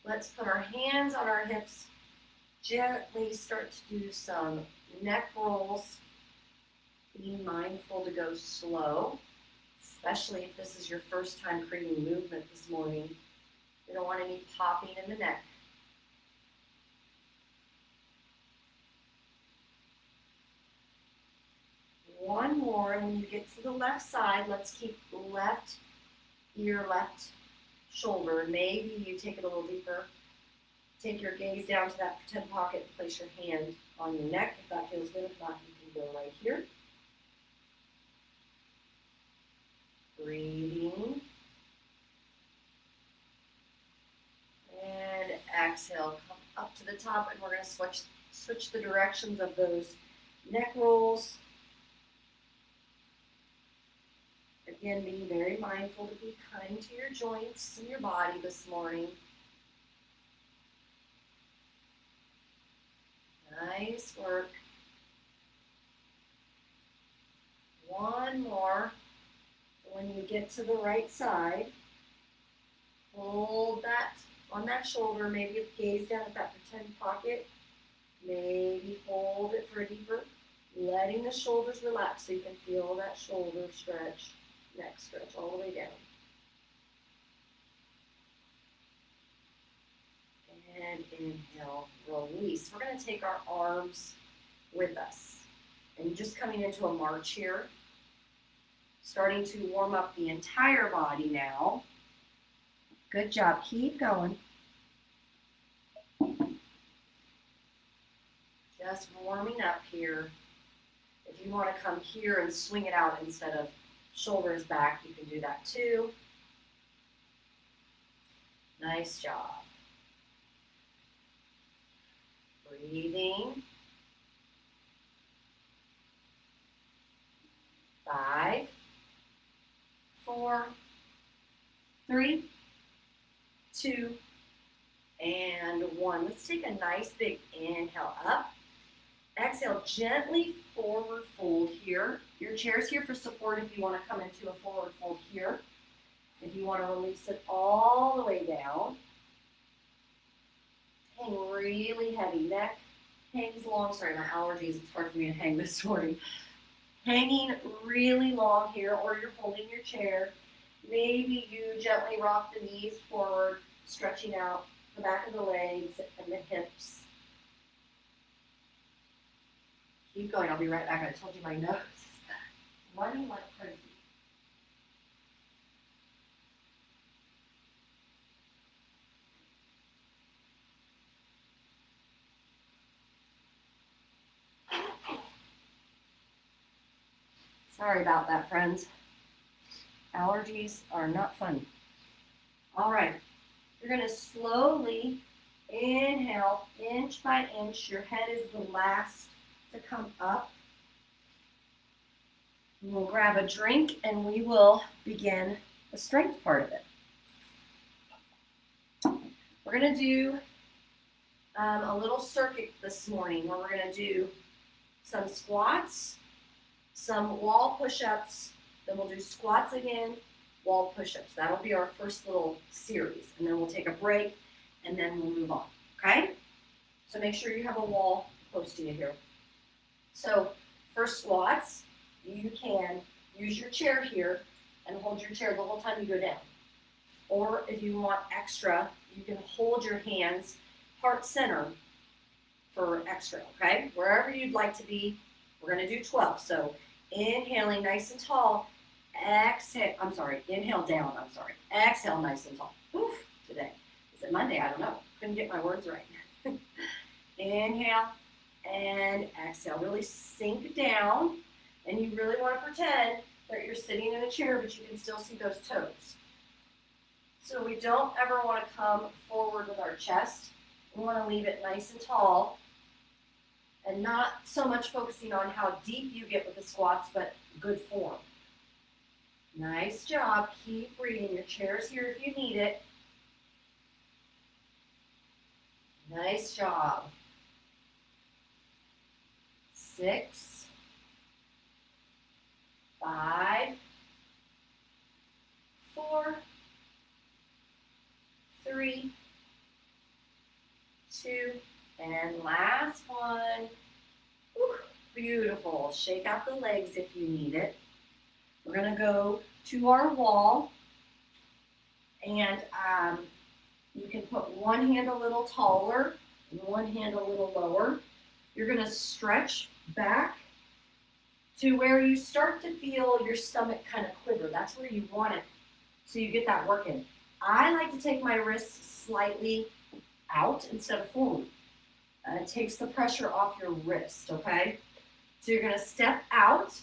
S1: Let's put our hands on our hips. Gently start to do some neck rolls. Be mindful to go slow, especially if this is your first time creating movement this morning. You don't want any popping in the neck. One more, and when you get to the left side, let's keep left ear, left shoulder. Maybe you take it a little deeper. Take your gaze down to that pretend pocket and place your hand on your neck if that feels good. If not, you can go right here. Breathing. And exhale, come up to the top, and we're going to switch the directions of those neck rolls. Again, being very mindful to be kind to your joints and your body this morning. Nice work. One more. When you get to the right side, hold that on that shoulder, maybe gaze down at that pretend pocket. Maybe hold it for deeper, letting the shoulders relax so you can feel that shoulder stretch. Neck stretch all the way down. And inhale, release. We're going to take our arms with us. And just coming into a march here. Starting to warm up the entire body now. Good job. Keep going. Just warming up here. If you want to come here and swing it out instead of shoulders back, you can do that too. Nice job. Breathing. 5, 4, 3, 2, and 1. Let's take a nice big inhale up. Exhale, gently forward fold here. Your chair's here for support if you want to come into a forward fold here. If you want to release it all the way down. Hang really heavy. Neck hangs long. Sorry, my allergies. It's hard for me to hang this morning. Hanging really long here, or you're holding your chair. Maybe you gently rock the knees forward, stretching out the back of the legs and the hips. Keep going. I'll be right back. I told you my nose is running like crazy. Sorry about that, friends. Allergies are not fun. All right. You're going to slowly inhale, inch by inch. Your head is the last to come up. We'll grab a drink and we will begin the strength part of it. We're going to do a little circuit this morning where we're going to do some squats, some wall push-ups, then we'll do squats again, wall push-ups. That'll be our first little series, and then we'll take a break, and then we'll move on, okay? So make sure you have a wall close to you here. So for squats, you can use your chair here and hold your chair the whole time you go down. Or if you want extra, you can hold your hands heart center for extra, okay? Wherever you'd like to be, we're gonna do 12. So inhaling nice and tall, Exhale, I'm sorry, inhale down, I'm sorry. Exhale nice and tall. Oof, today. Is it Monday? I don't know. Couldn't get my words right. Inhale and exhale. Really sink down. And you really want to pretend that you're sitting in a chair, but you can still see those toes. So we don't ever want to come forward with our chest. We want to leave it nice and tall and not so much focusing on how deep you get with the squats, but good form. Nice job. Keep breathing. Your chair's here if you need it. Nice job. 6, 5, 4, 3, 2, and last one. Whew, beautiful. Shake out the legs if you need it. We're going to go to our wall, and you can put one hand a little taller and one hand a little lower. You're going to stretch back to where you start to feel your stomach kind of quiver. That's where you want it, so you get that work in. I like to take my wrists slightly out instead of forward. It takes the pressure off your wrist, okay? So you're going to step out.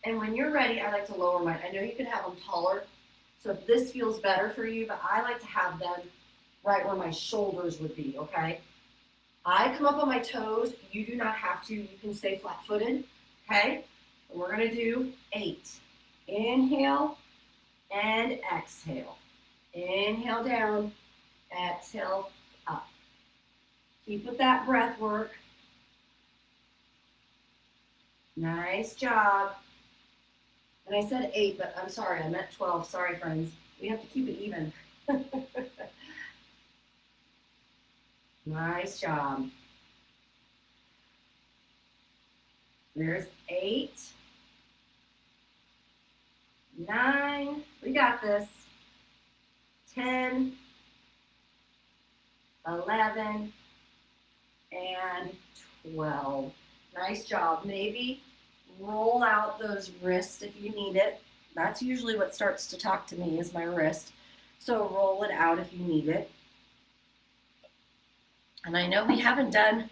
S1: And when you're ready, I like to lower mine. I know you can have them taller, so if this feels better for you, but I like to have them right where my shoulders would be, okay? I come up on my toes. You do not have to. You can stay flat-footed, okay? And we're going to do 8. Inhale and exhale. Inhale down, exhale up. Keep with that breath work. Nice job. And I said 8, but I'm sorry, I meant 12. Sorry, friends. We have to keep it even. Nice job. There's 8, 9. We got this. 10, 11, and 12. Nice job. Maybe roll out those wrists if you need it. That's usually what starts to talk to me is my wrist. So roll it out if you need it. And I know we haven't done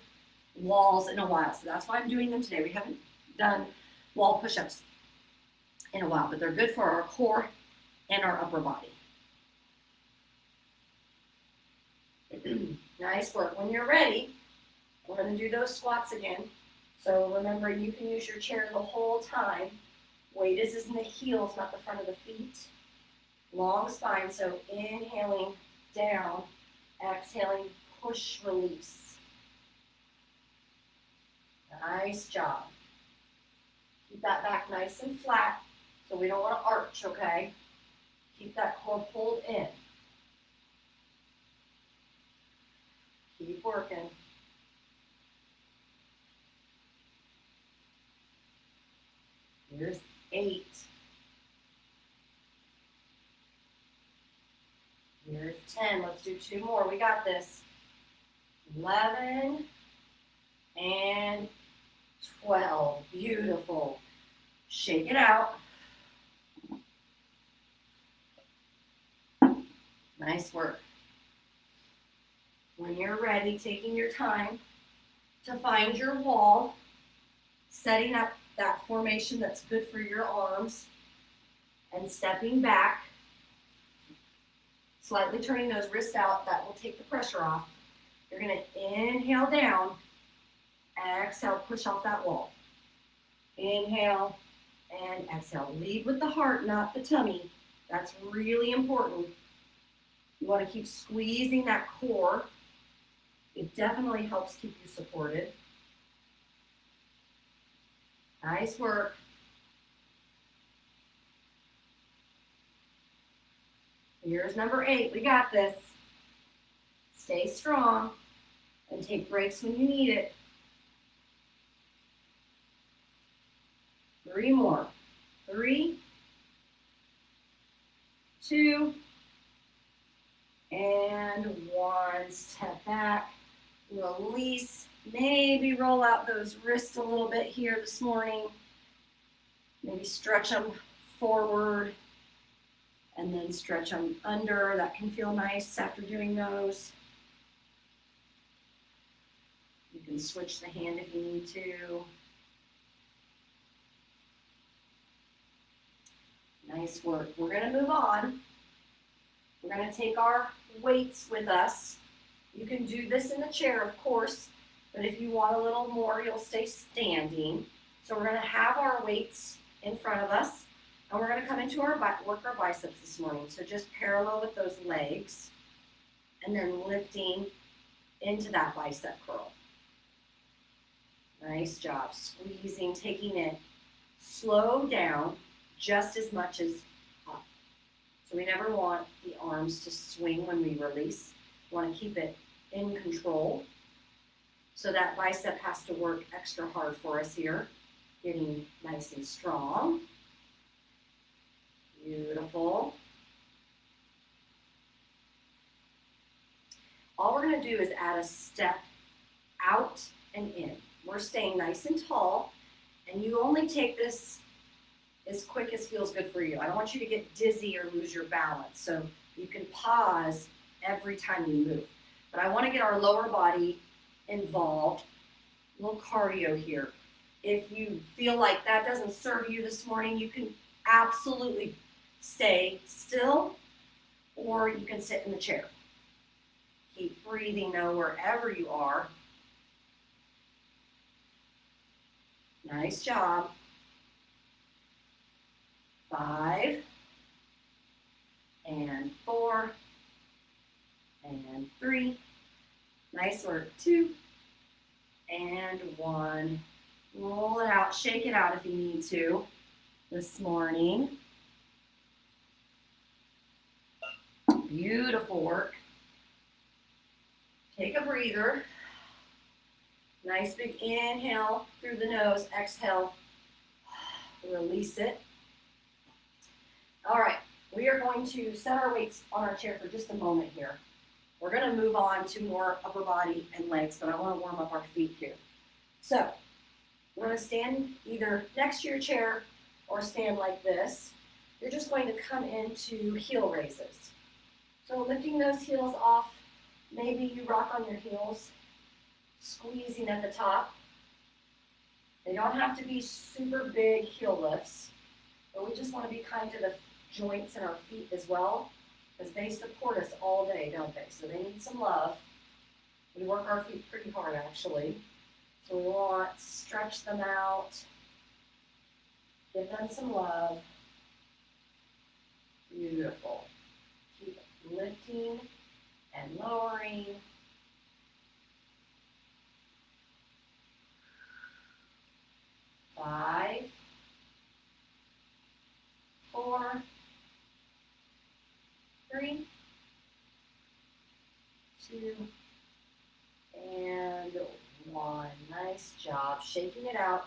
S1: walls in a while, so that's why I'm doing them today. We haven't done wall push-ups in a while, but they're good for our core and our upper body. Nice work. When you're ready, we're going to do those squats again. So remember, you can use your chair the whole time. Weight is in the heels, not the front of the feet. Long spine, so inhaling down, exhaling, push, release. Nice job. Keep that back nice and flat, so we don't want to arch, okay? Keep that core pulled in. Keep working. Here's 8. Here's 10. Let's do 2 more. We got this. 11 and 12. Beautiful. Shake it out. Nice work. When you're ready, taking your time to find your wall, setting up that formation that's good for your arms, and stepping back, slightly turning those wrists out. That will take the pressure off. You're going to inhale down, exhale, push off that wall. Inhale and exhale. Lead with the heart, not the tummy. That's really important. You want to keep squeezing that core. It definitely helps keep you supported. Nice work. Here's number 8. We got this. Stay strong and take breaks when you need it. 3 more. 3, 2, and 1. Step back. Release. Maybe roll out those wrists a little bit here this morning. Maybe stretch them forward, and then stretch them under. That can feel nice after doing those. You can switch the hand if you need to. Nice work. We're going to move on. We're going to take our weights with us. You can do this in the chair, of course, but if you want a little more, you'll stay standing. So we're going to have our weights in front of us, and we're going to come into our work our biceps this morning. So just parallel with those legs, and then lifting into that bicep curl. Nice job. Squeezing, taking it slow down just as much as up. So we never want the arms to swing when we release. We want to keep it in control. So that bicep has to work extra hard for us here. Getting nice and strong. Beautiful. All we're going to do is add a step out and in. We're staying nice and tall, and you only take this as quick as feels good for you. I don't want you to get dizzy or lose your balance, so you can pause every time you move. But I want to get our lower body involved. A little cardio here. If you feel like that doesn't serve you this morning, you can absolutely stay still, or you can sit in the chair. Keep breathing though wherever you are. Nice job. 5 and 4 and 3. Nice work. 2 and 1. Roll it out, shake it out if you need to this morning. Beautiful work. Take a breather. Nice big inhale through the nose, exhale, release it. All right, we are going to set our weights on our chair for just a moment here. We're going to move on to more upper body and legs, but I want to warm up our feet here. So we're going to stand either next to your chair or stand like this. You're just going to come into heel raises. So lifting those heels off, maybe you rock on your heels, squeezing at the top. They don't have to be super big heel lifts, but we just want to be kind to the joints in our feet as well, because they support us all day, don't they? So they need some love. We work our feet pretty hard, actually. So we want to stretch them out, give them some love. Beautiful. Keep lifting and lowering. Five, 4, 3, 2, and 1. Nice job. Shaking it out.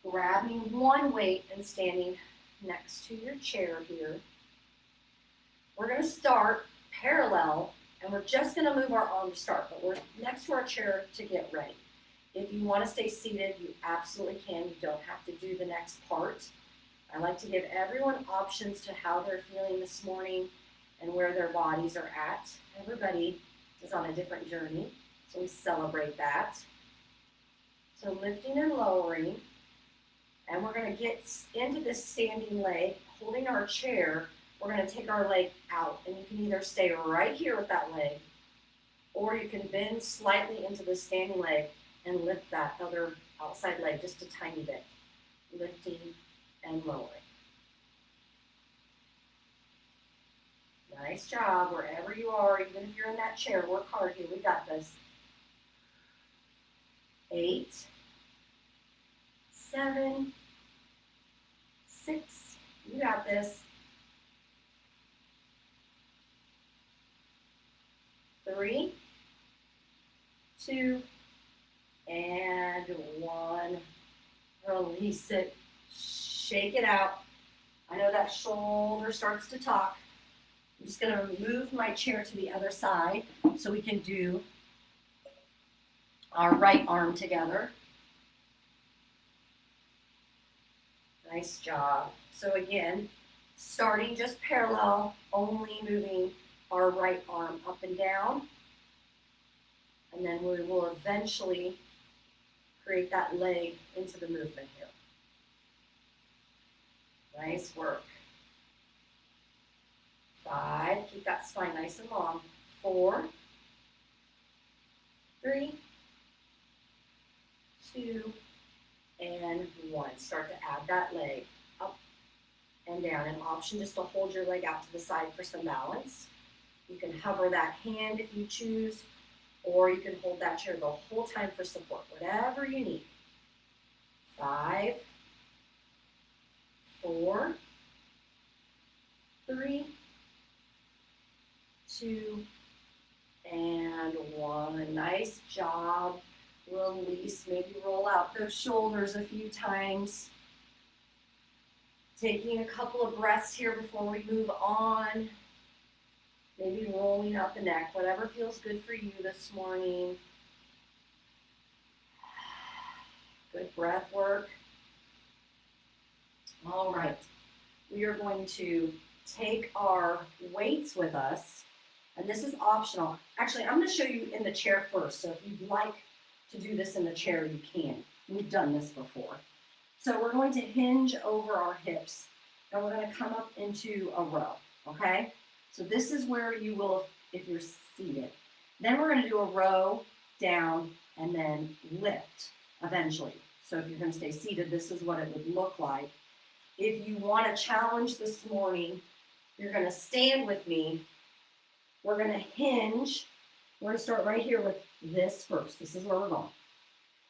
S1: Grabbing one weight and standing next to your chair here. We're going to start parallel, and we're just going to move our arm to start, but we're next to our chair to get ready. If you want to stay seated, you absolutely can. You don't have to do the next part. I like to give everyone options to how they're feeling this morning and where their bodies are at. Everybody is on a different journey, so we celebrate that. So lifting and lowering, and we're going to get into this standing leg, holding our chair. We're going to take our leg out, and you can either stay right here with that leg, or you can bend slightly into the standing leg and lift that other outside leg just a tiny bit, lifting and lowering. Nice job wherever you are, even if you're in that chair. Work hard here. We got this. 8, 7, 6. You got this. 3, 2, and 1. Release it. Shake it out. I know that shoulder starts to talk. I'm just going to move my chair to the other side so we can do our right arm together. Nice job. So again, starting just parallel, only moving our right arm up and down, and then we will eventually create that leg into the movement here. Nice work. 5, keep that spine nice and long. 4, 3, 2, and 1. Start to add that leg up and down. An option just to hold your leg out to the side for some balance. You can hover that hand if you choose, or you can hold that chair the whole time for support, whatever you need. 5, 4, 3, 2, and 1. Nice job. Release, maybe roll out those shoulders a few times. Taking a couple of breaths here before we move on. Maybe rolling out the neck, whatever feels good for you this morning. Good breath work. All right, we are going to take our weights with us, and this is optional. Actually, I'm going to show you in the chair first, so if you'd like to do this in the chair, you can. We've done this before. So we're going to hinge over our hips, and we're going to come up into a row, okay? So this is where you will, if you're seated. Then we're going to do a row down and then lift eventually. So if you're going to stay seated, this is what it would look like. If you want a challenge this morning, you're going to stand with me. We're going to hinge. We're going to start right here with this first. This is where we're going.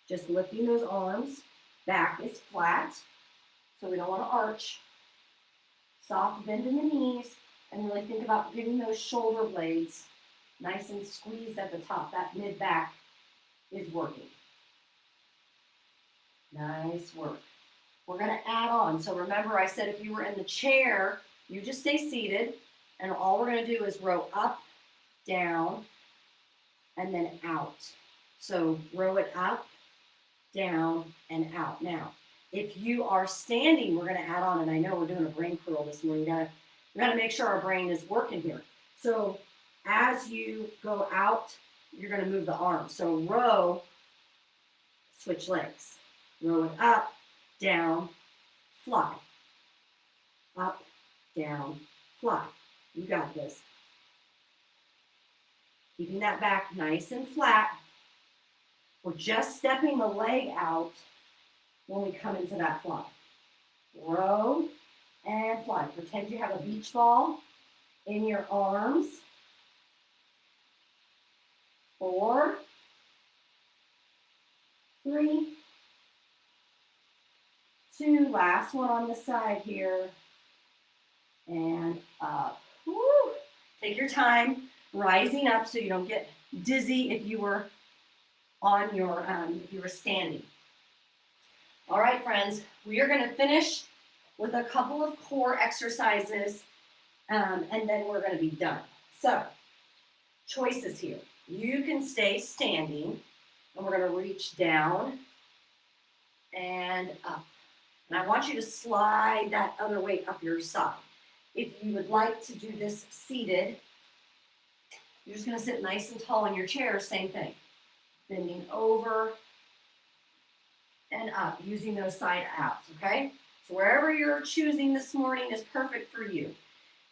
S1: Just lifting those arms. Back is flat, so we don't want to arch. Soft bend in the knees, and really think about getting those shoulder blades nice and squeezed at the top. That mid-back is working. Nice work. We're going to add on. So remember I said if you were in the chair, you just stay seated, and all we're going to do is row up, down, and then out. So row it up, down, and out. Now, if you are standing, we're going to add on, and I know we're doing a brain curl this morning. We got to make sure our brain is working here. So as you go out, you're going to move the arms. So row, switch legs. Row it up, down, fly. Up, down, fly. You got this. Keeping that back nice and flat. We're just stepping the leg out when we come into that fly. Row and fly. Pretend you have a beach ball in your arms. 4, 3, 2, last one on the side here, and up. Woo. Take your time rising up so you don't get dizzy if you were on your, if you were standing. All right, friends, we are going to finish with a couple of core exercises, and then we're going to be done. So, choices here. You can stay standing, and we're going to reach down and up. And I want you to slide that other weight up your side. If you would like to do this seated, you're just going to sit nice and tall in your chair, same thing. Bending over and up, using those side outs, okay? So wherever you're choosing this morning is perfect for you.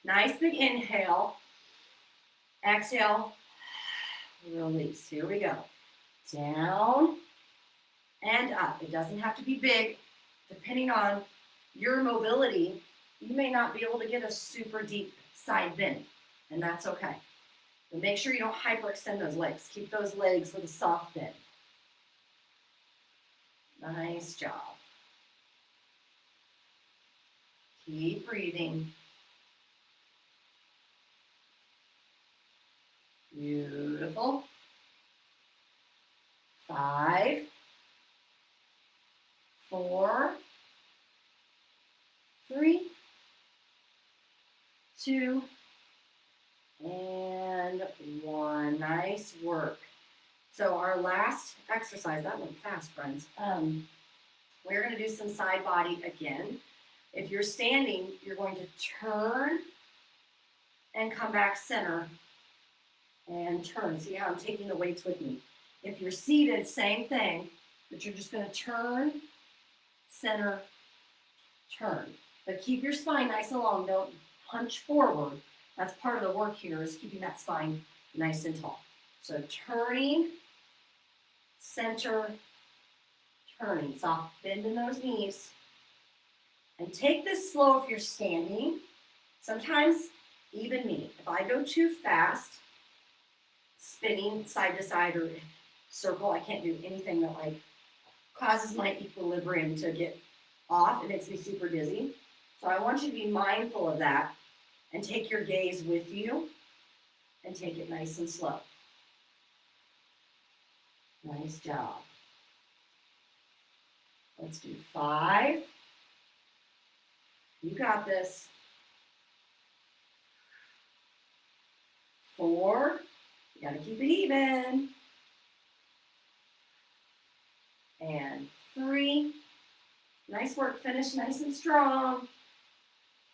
S1: Nice big inhale. Exhale. Release. Here we go. Down and up. It doesn't have to be big. Depending on your mobility, you may not be able to get a super deep side bend, and that's okay. But make sure you don't hyperextend those legs. Keep those legs with a soft bend. Nice job. Keep breathing. Beautiful. 5, 4, 3, 2, and 1. Nice work. So our last exercise, that went fast, friends. We're going to do some side body again. If you're standing, you're going to turn and come back center and turn. See how I'm taking the weights with me. If you're seated, same thing, but you're just going to turn, center, turn. But keep your spine nice and long. Don't hunch forward. That's part of the work here, is keeping that spine nice and tall. So turning, center, turning. Soft bend in those knees. And take this slow if you're standing. Sometimes, even me, if I go too fast, spinning side to side or circle, I can't do anything that like causes my equilibrium to get off. It makes me super dizzy. So I want you to be mindful of that and take your gaze with you and take it nice and slow. Nice job. Let's do 5. You got this. 4. You got to keep it even. And 3. Nice work. Finish nice and strong.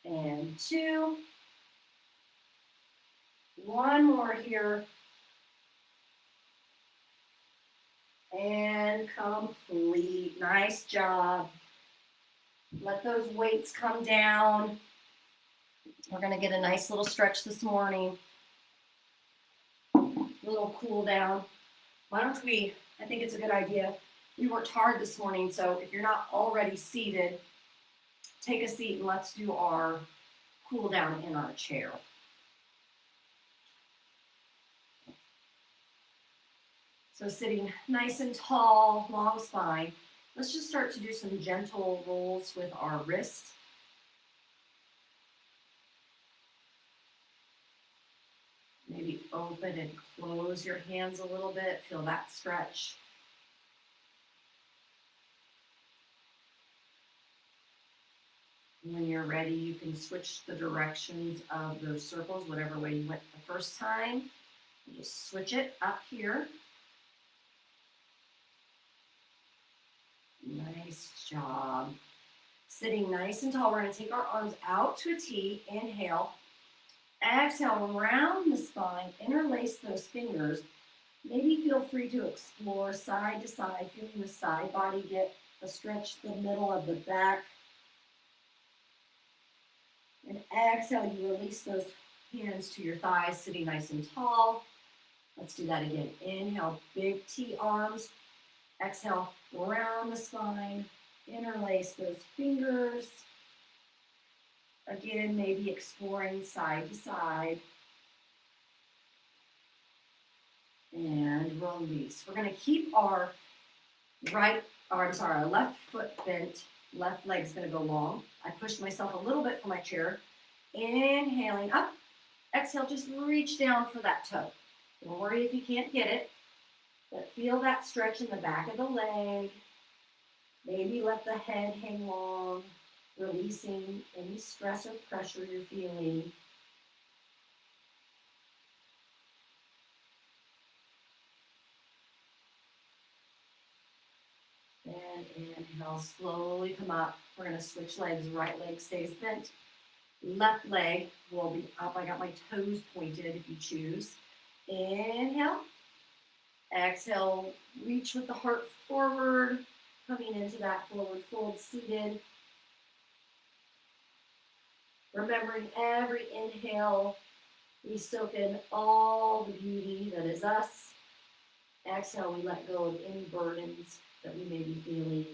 S1: And 2. 1 more here. And complete. Nice job. Let those weights come down. We're going to get a nice little stretch this morning. A little cool down. Why don't we, I think it's a good idea. We worked hard this morning, so if you're not already seated, take a seat and let's do our cool down in our chair. So sitting nice and tall, long spine. Let's just start to do some gentle rolls with our wrists. Maybe open and close your hands a little bit. Feel that stretch. When you're ready, you can switch the directions of those circles, whatever way you went the first time. Just switch it up here. Nice job. Sitting nice and tall. We're going to take our arms out to a T. Inhale. Exhale, round the spine. Interlace those fingers. Maybe feel free to explore side to side, feeling the side body get a stretch, the middle of the back. And exhale, you release those hands to your thighs, sitting nice and tall. Let's do that again. Inhale, big T arms. Exhale, round the spine. Interlace those fingers. Again, maybe exploring side to side. And release. We're going to keep our our left foot bent. Left leg's going to go long. I pushed myself a little bit from my chair. Inhaling up. Exhale, just reach down for that toe. Don't worry if you can't get it, but feel that stretch in the back of the leg. Maybe let the head hang long, releasing any stress or pressure you're feeling. And inhale, slowly come up. We're going to switch legs. Right leg stays bent. Left leg will be up. I got my toes pointed if you choose. Inhale. Exhale, reach with the heart forward, coming into that forward fold seated. Remembering every inhale, we soak in all the beauty that is us. Exhale, we let go of any burdens that we may be feeling.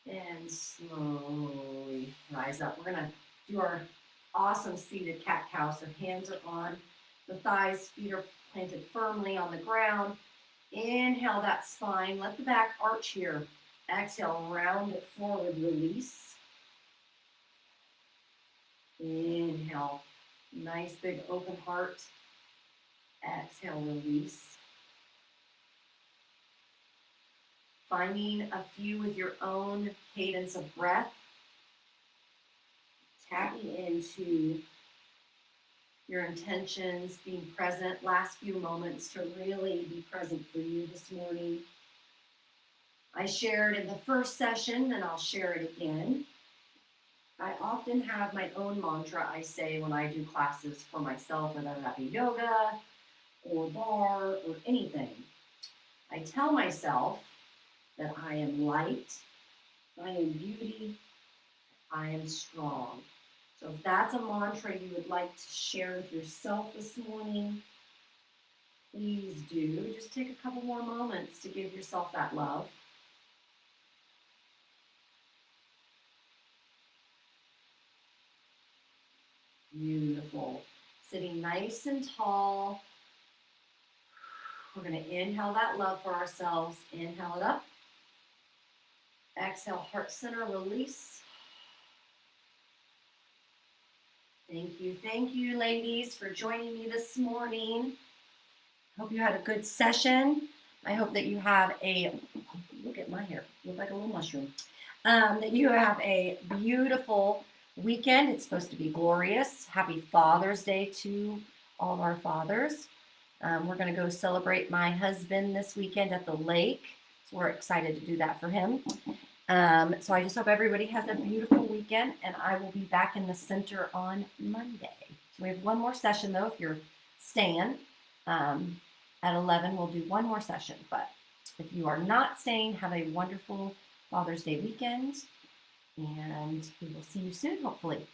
S1: And slowly rise up. We're going to do our awesome seated cat-cow. So hands are on the thighs, feet are planted firmly on the ground. Inhale that spine. Let the back arch here. Exhale, round it forward, release. Inhale, nice big open heart. Exhale, release. Finding a few with your own cadence of breath. Tapping into your intentions, being present, last few moments to really be present for you this morning. I shared in the first session, and I'll share it again. I often have my own mantra I say when I do classes for myself, whether that be yoga or bar or anything. I tell myself that I am light, I am beauty, I am strong. So if that's a mantra you would like to share with yourself this morning, please do. Just take a couple more moments to give yourself that love. Beautiful. Sitting nice and tall. We're going to inhale that love for ourselves. Inhale it up. Exhale, heart center, release. Thank you, ladies, for joining me this morning. Hope you had a good session. I hope that you have look at my hair, look like a little mushroom. That you have a beautiful weekend. It's supposed to be glorious. Happy Father's Day to all of our fathers. We're going to go celebrate my husband this weekend at the lake. So we're excited to do that for him. So I just hope everybody has a beautiful weekend, and I will be back in the center on Monday. So we have one more session, though, if you're staying. At 11, we'll do one more session. But if you are not staying, have a wonderful Father's Day weekend, and we will see you soon, hopefully.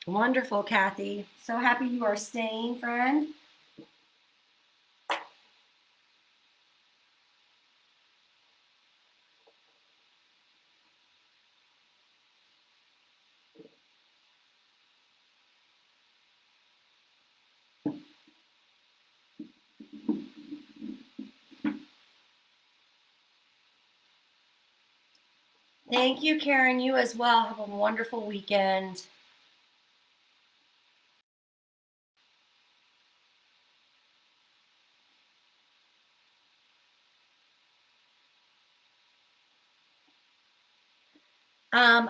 S1: Wonderful, Kathy. So happy you are staying, friend. Thank you, Karen. You as well. Have a wonderful weekend.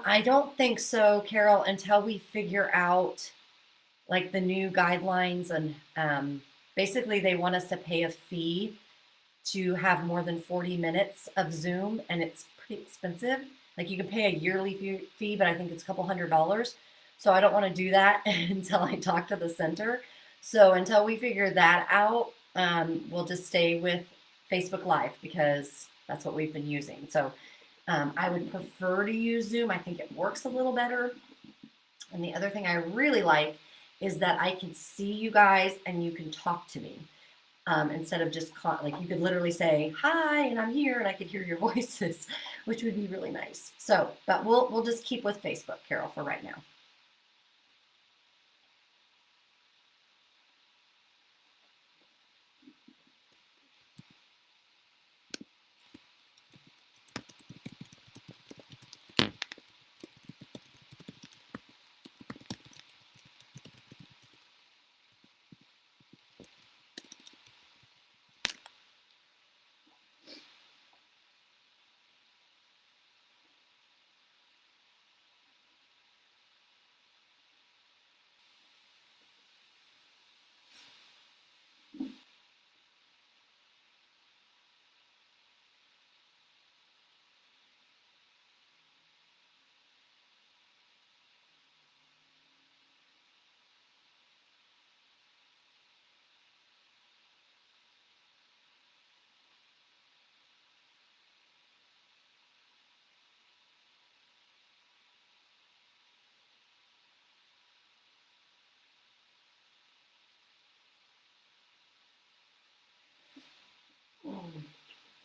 S1: I don't think so, Carol, until we figure out like the new guidelines, and basically they want us to pay a fee to have more than 40 minutes of Zoom, and it's pretty expensive. Like you can pay a yearly fee, but I think it's a couple $100s. So I don't want to do that until I talk to the center. So until we figure that out, we'll just stay with Facebook Live because that's what we've been using. So I would prefer to use Zoom. I think it works a little better. And the other thing I really like is that I can see you guys and you can talk to me. Instead of just like you could literally say hi and I'm here and I could hear your voices, which would be really nice. So, but we'll just keep with Facebook, Carol, for right now.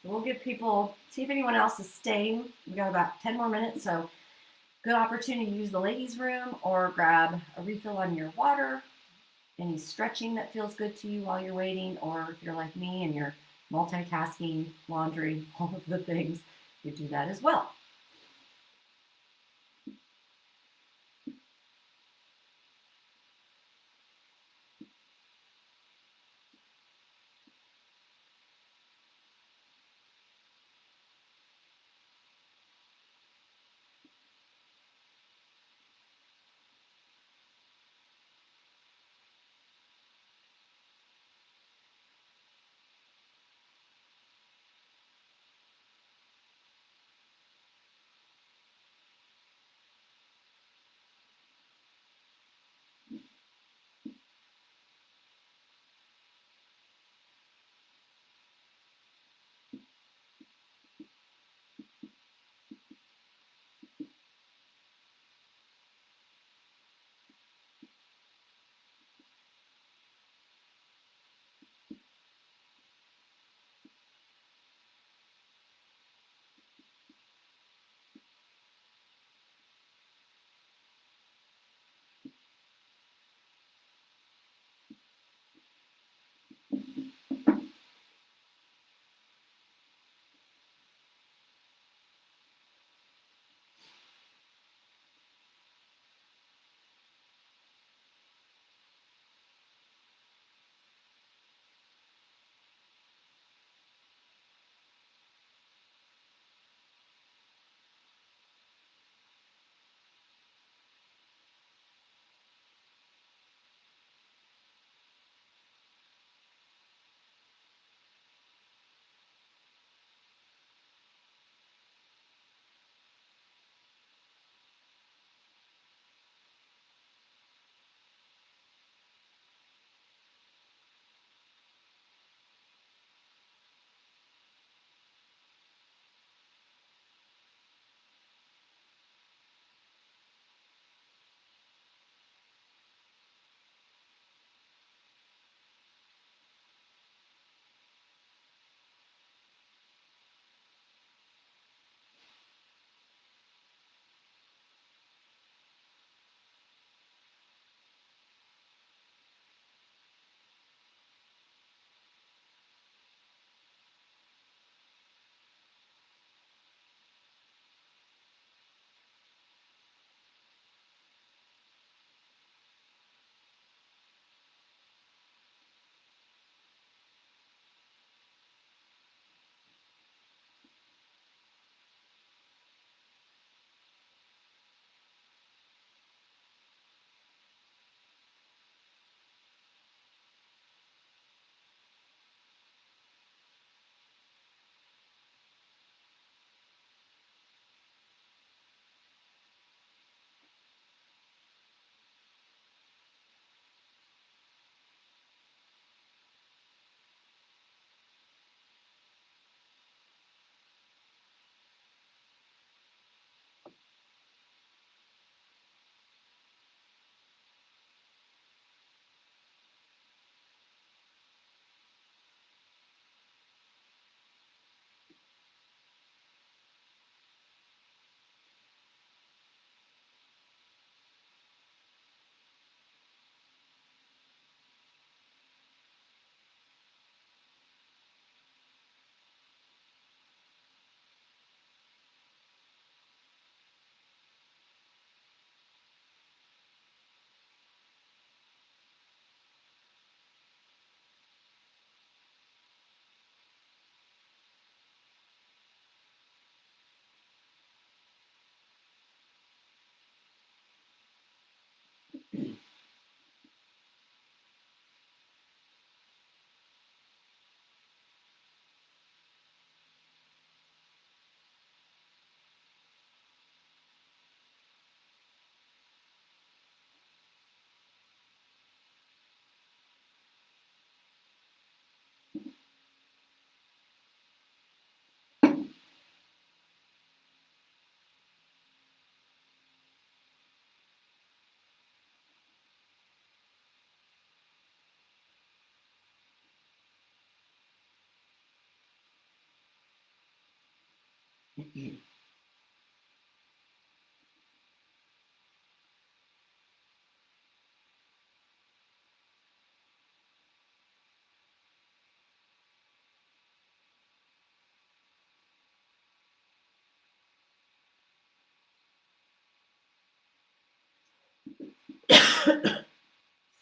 S1: So we'll give people, see if anyone else is staying. We got about 10 more minutes, so good opportunity to use the ladies' room or grab a refill on your water. Any stretching that feels good to you while you're waiting, or if you're like me and you're multitasking, laundry, all of the things, you do that as well.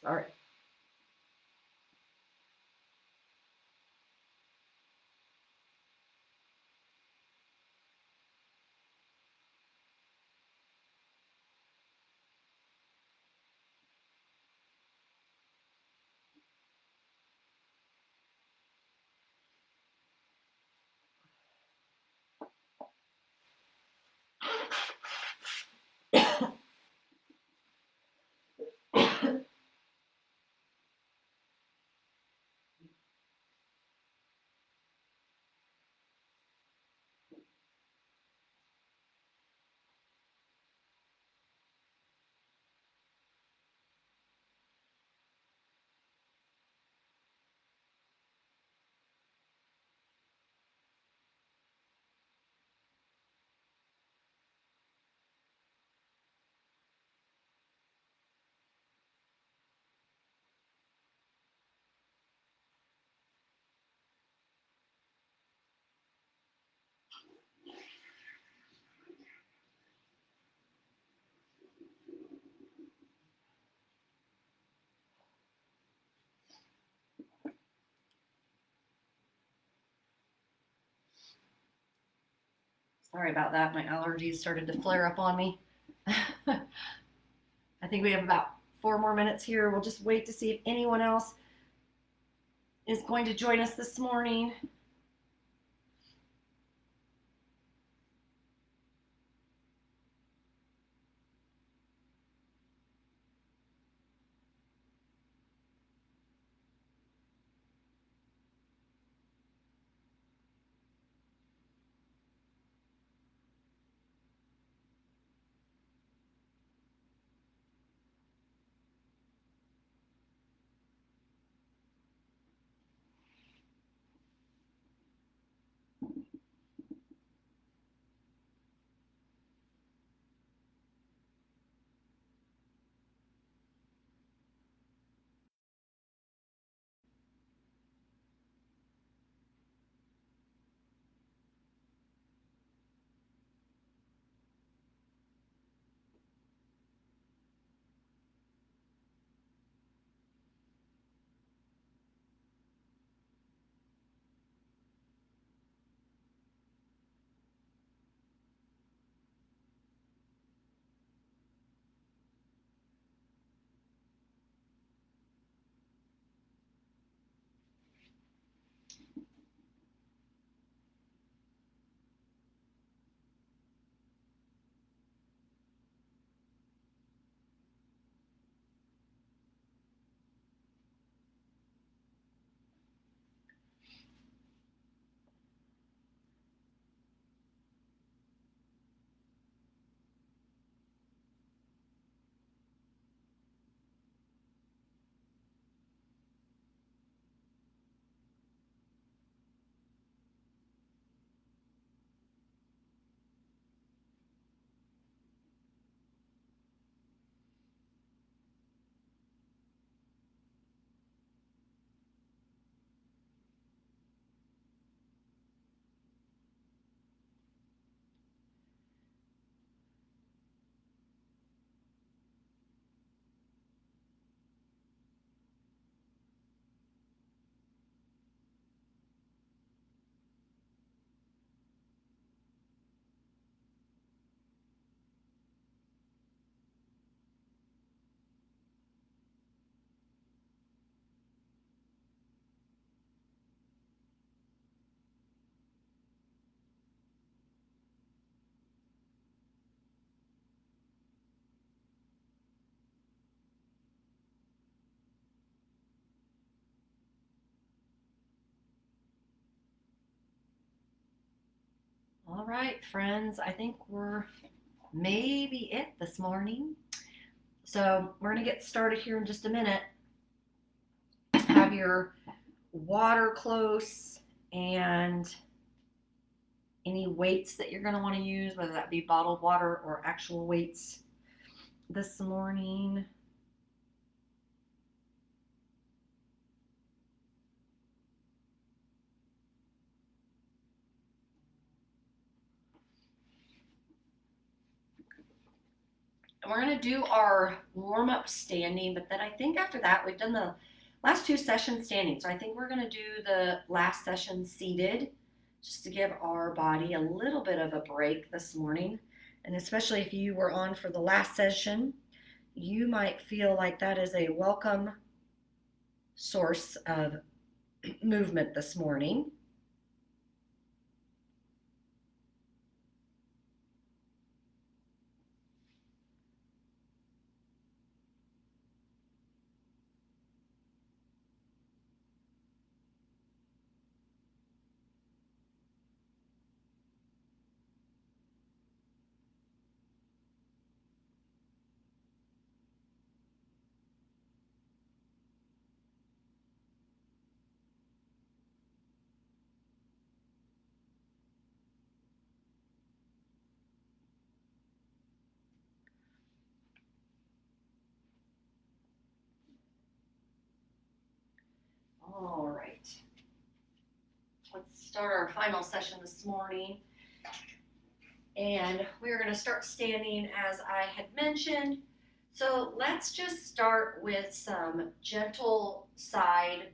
S1: Sorry. Sorry about that. My allergies started to flare up on me. I think we have about 4 more minutes here. We'll just wait to see if anyone else is going to join us this morning. All right, friends, I think we're maybe it this morning. So we're going to get started here in just a minute. Have your water close and any weights that you're going to want to use, whether that be bottled water or actual weights this morning. And we're going to do our warm-up standing, but then I think after that we've done the last 2 sessions standing. So I think we're going to do the last session seated just to give our body a little bit of a break this morning. And especially if you were on for the last session, you might feel like that is a welcome source of movement this morning. All right. Let's start our final session this morning. And we're going to start standing as I had mentioned. So let's just start with some gentle side,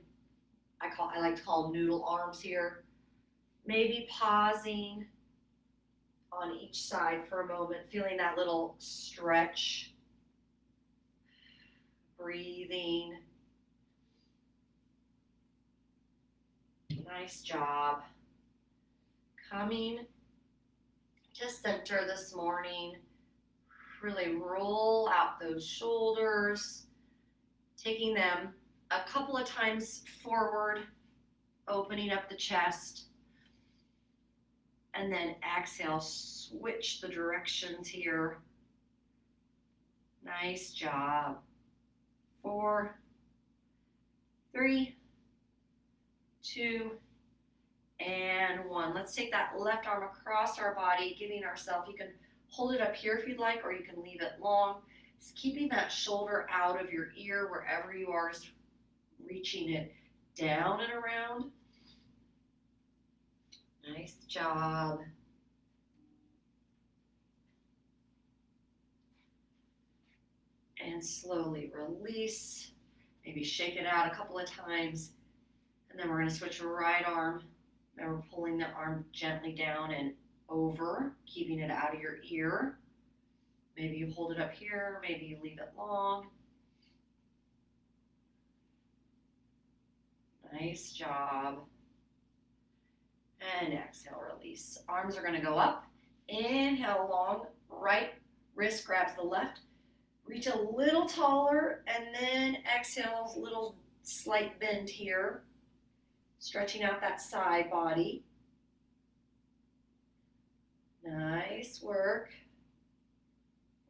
S1: I like to call them noodle arms here. Maybe pausing on each side for a moment, feeling that little stretch. Breathing. Nice job. Coming to center this morning. Really roll out those shoulders, taking them a couple of times forward, opening up the chest, and then exhale, switch the directions here. Nice job. 4, 3, 2, and 1. Let's take that left arm across our body, giving ourselves, you can hold it up here if you'd like, or you can leave it long. Just keeping that shoulder out of your ear wherever you are, just reaching it down and around. Nice job. And slowly release. Maybe shake it out a couple of times. And then we're going to switch right arm. Remember, pulling the arm gently down and over, keeping it out of your ear. Maybe you hold it up here, maybe you leave it long. Nice job. And exhale, release. Arms are going to go up. Inhale long, right wrist grabs the left. Reach a little taller, and then exhale, a little slight bend here. Stretching out that side body. Nice work.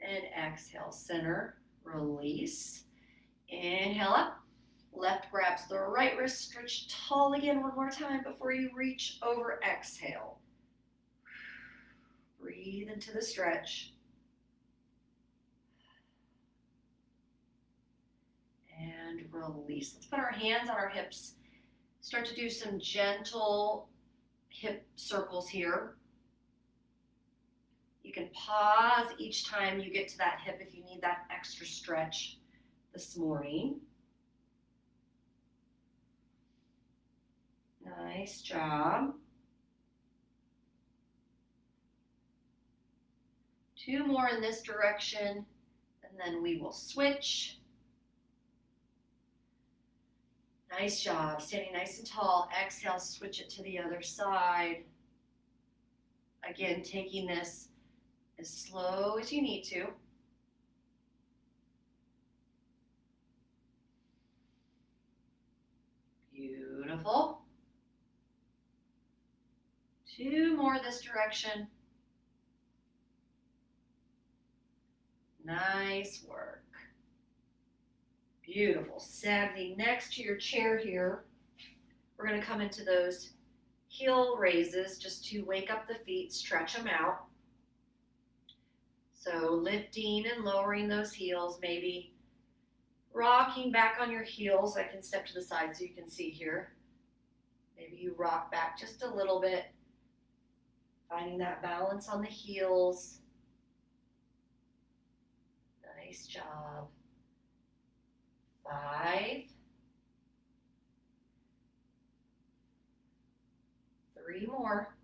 S1: And exhale, center, release. Inhale up. Left grabs the right wrist, stretch tall again one more time before you reach over, exhale. Breathe into the stretch. And release. Let's put our hands on our hips. Start to do some gentle hip circles here. You can pause each time you get to that hip if you need that extra stretch this morning. Nice job. 2 more in this direction, and then we will switch. Nice job. Standing nice and tall. Exhale, switch it to the other side. Again, taking this as slow as you need to. Beautiful. 2 more this direction. Nice work. Beautiful. Standing next to your chair here, we're going to come into those heel raises just to wake up the feet, stretch them out. So lifting and lowering those heels, maybe rocking back on your heels. I can step to the side so you can see here. Maybe you rock back just a little bit, finding that balance on the heels. Nice job. 5. 3 more.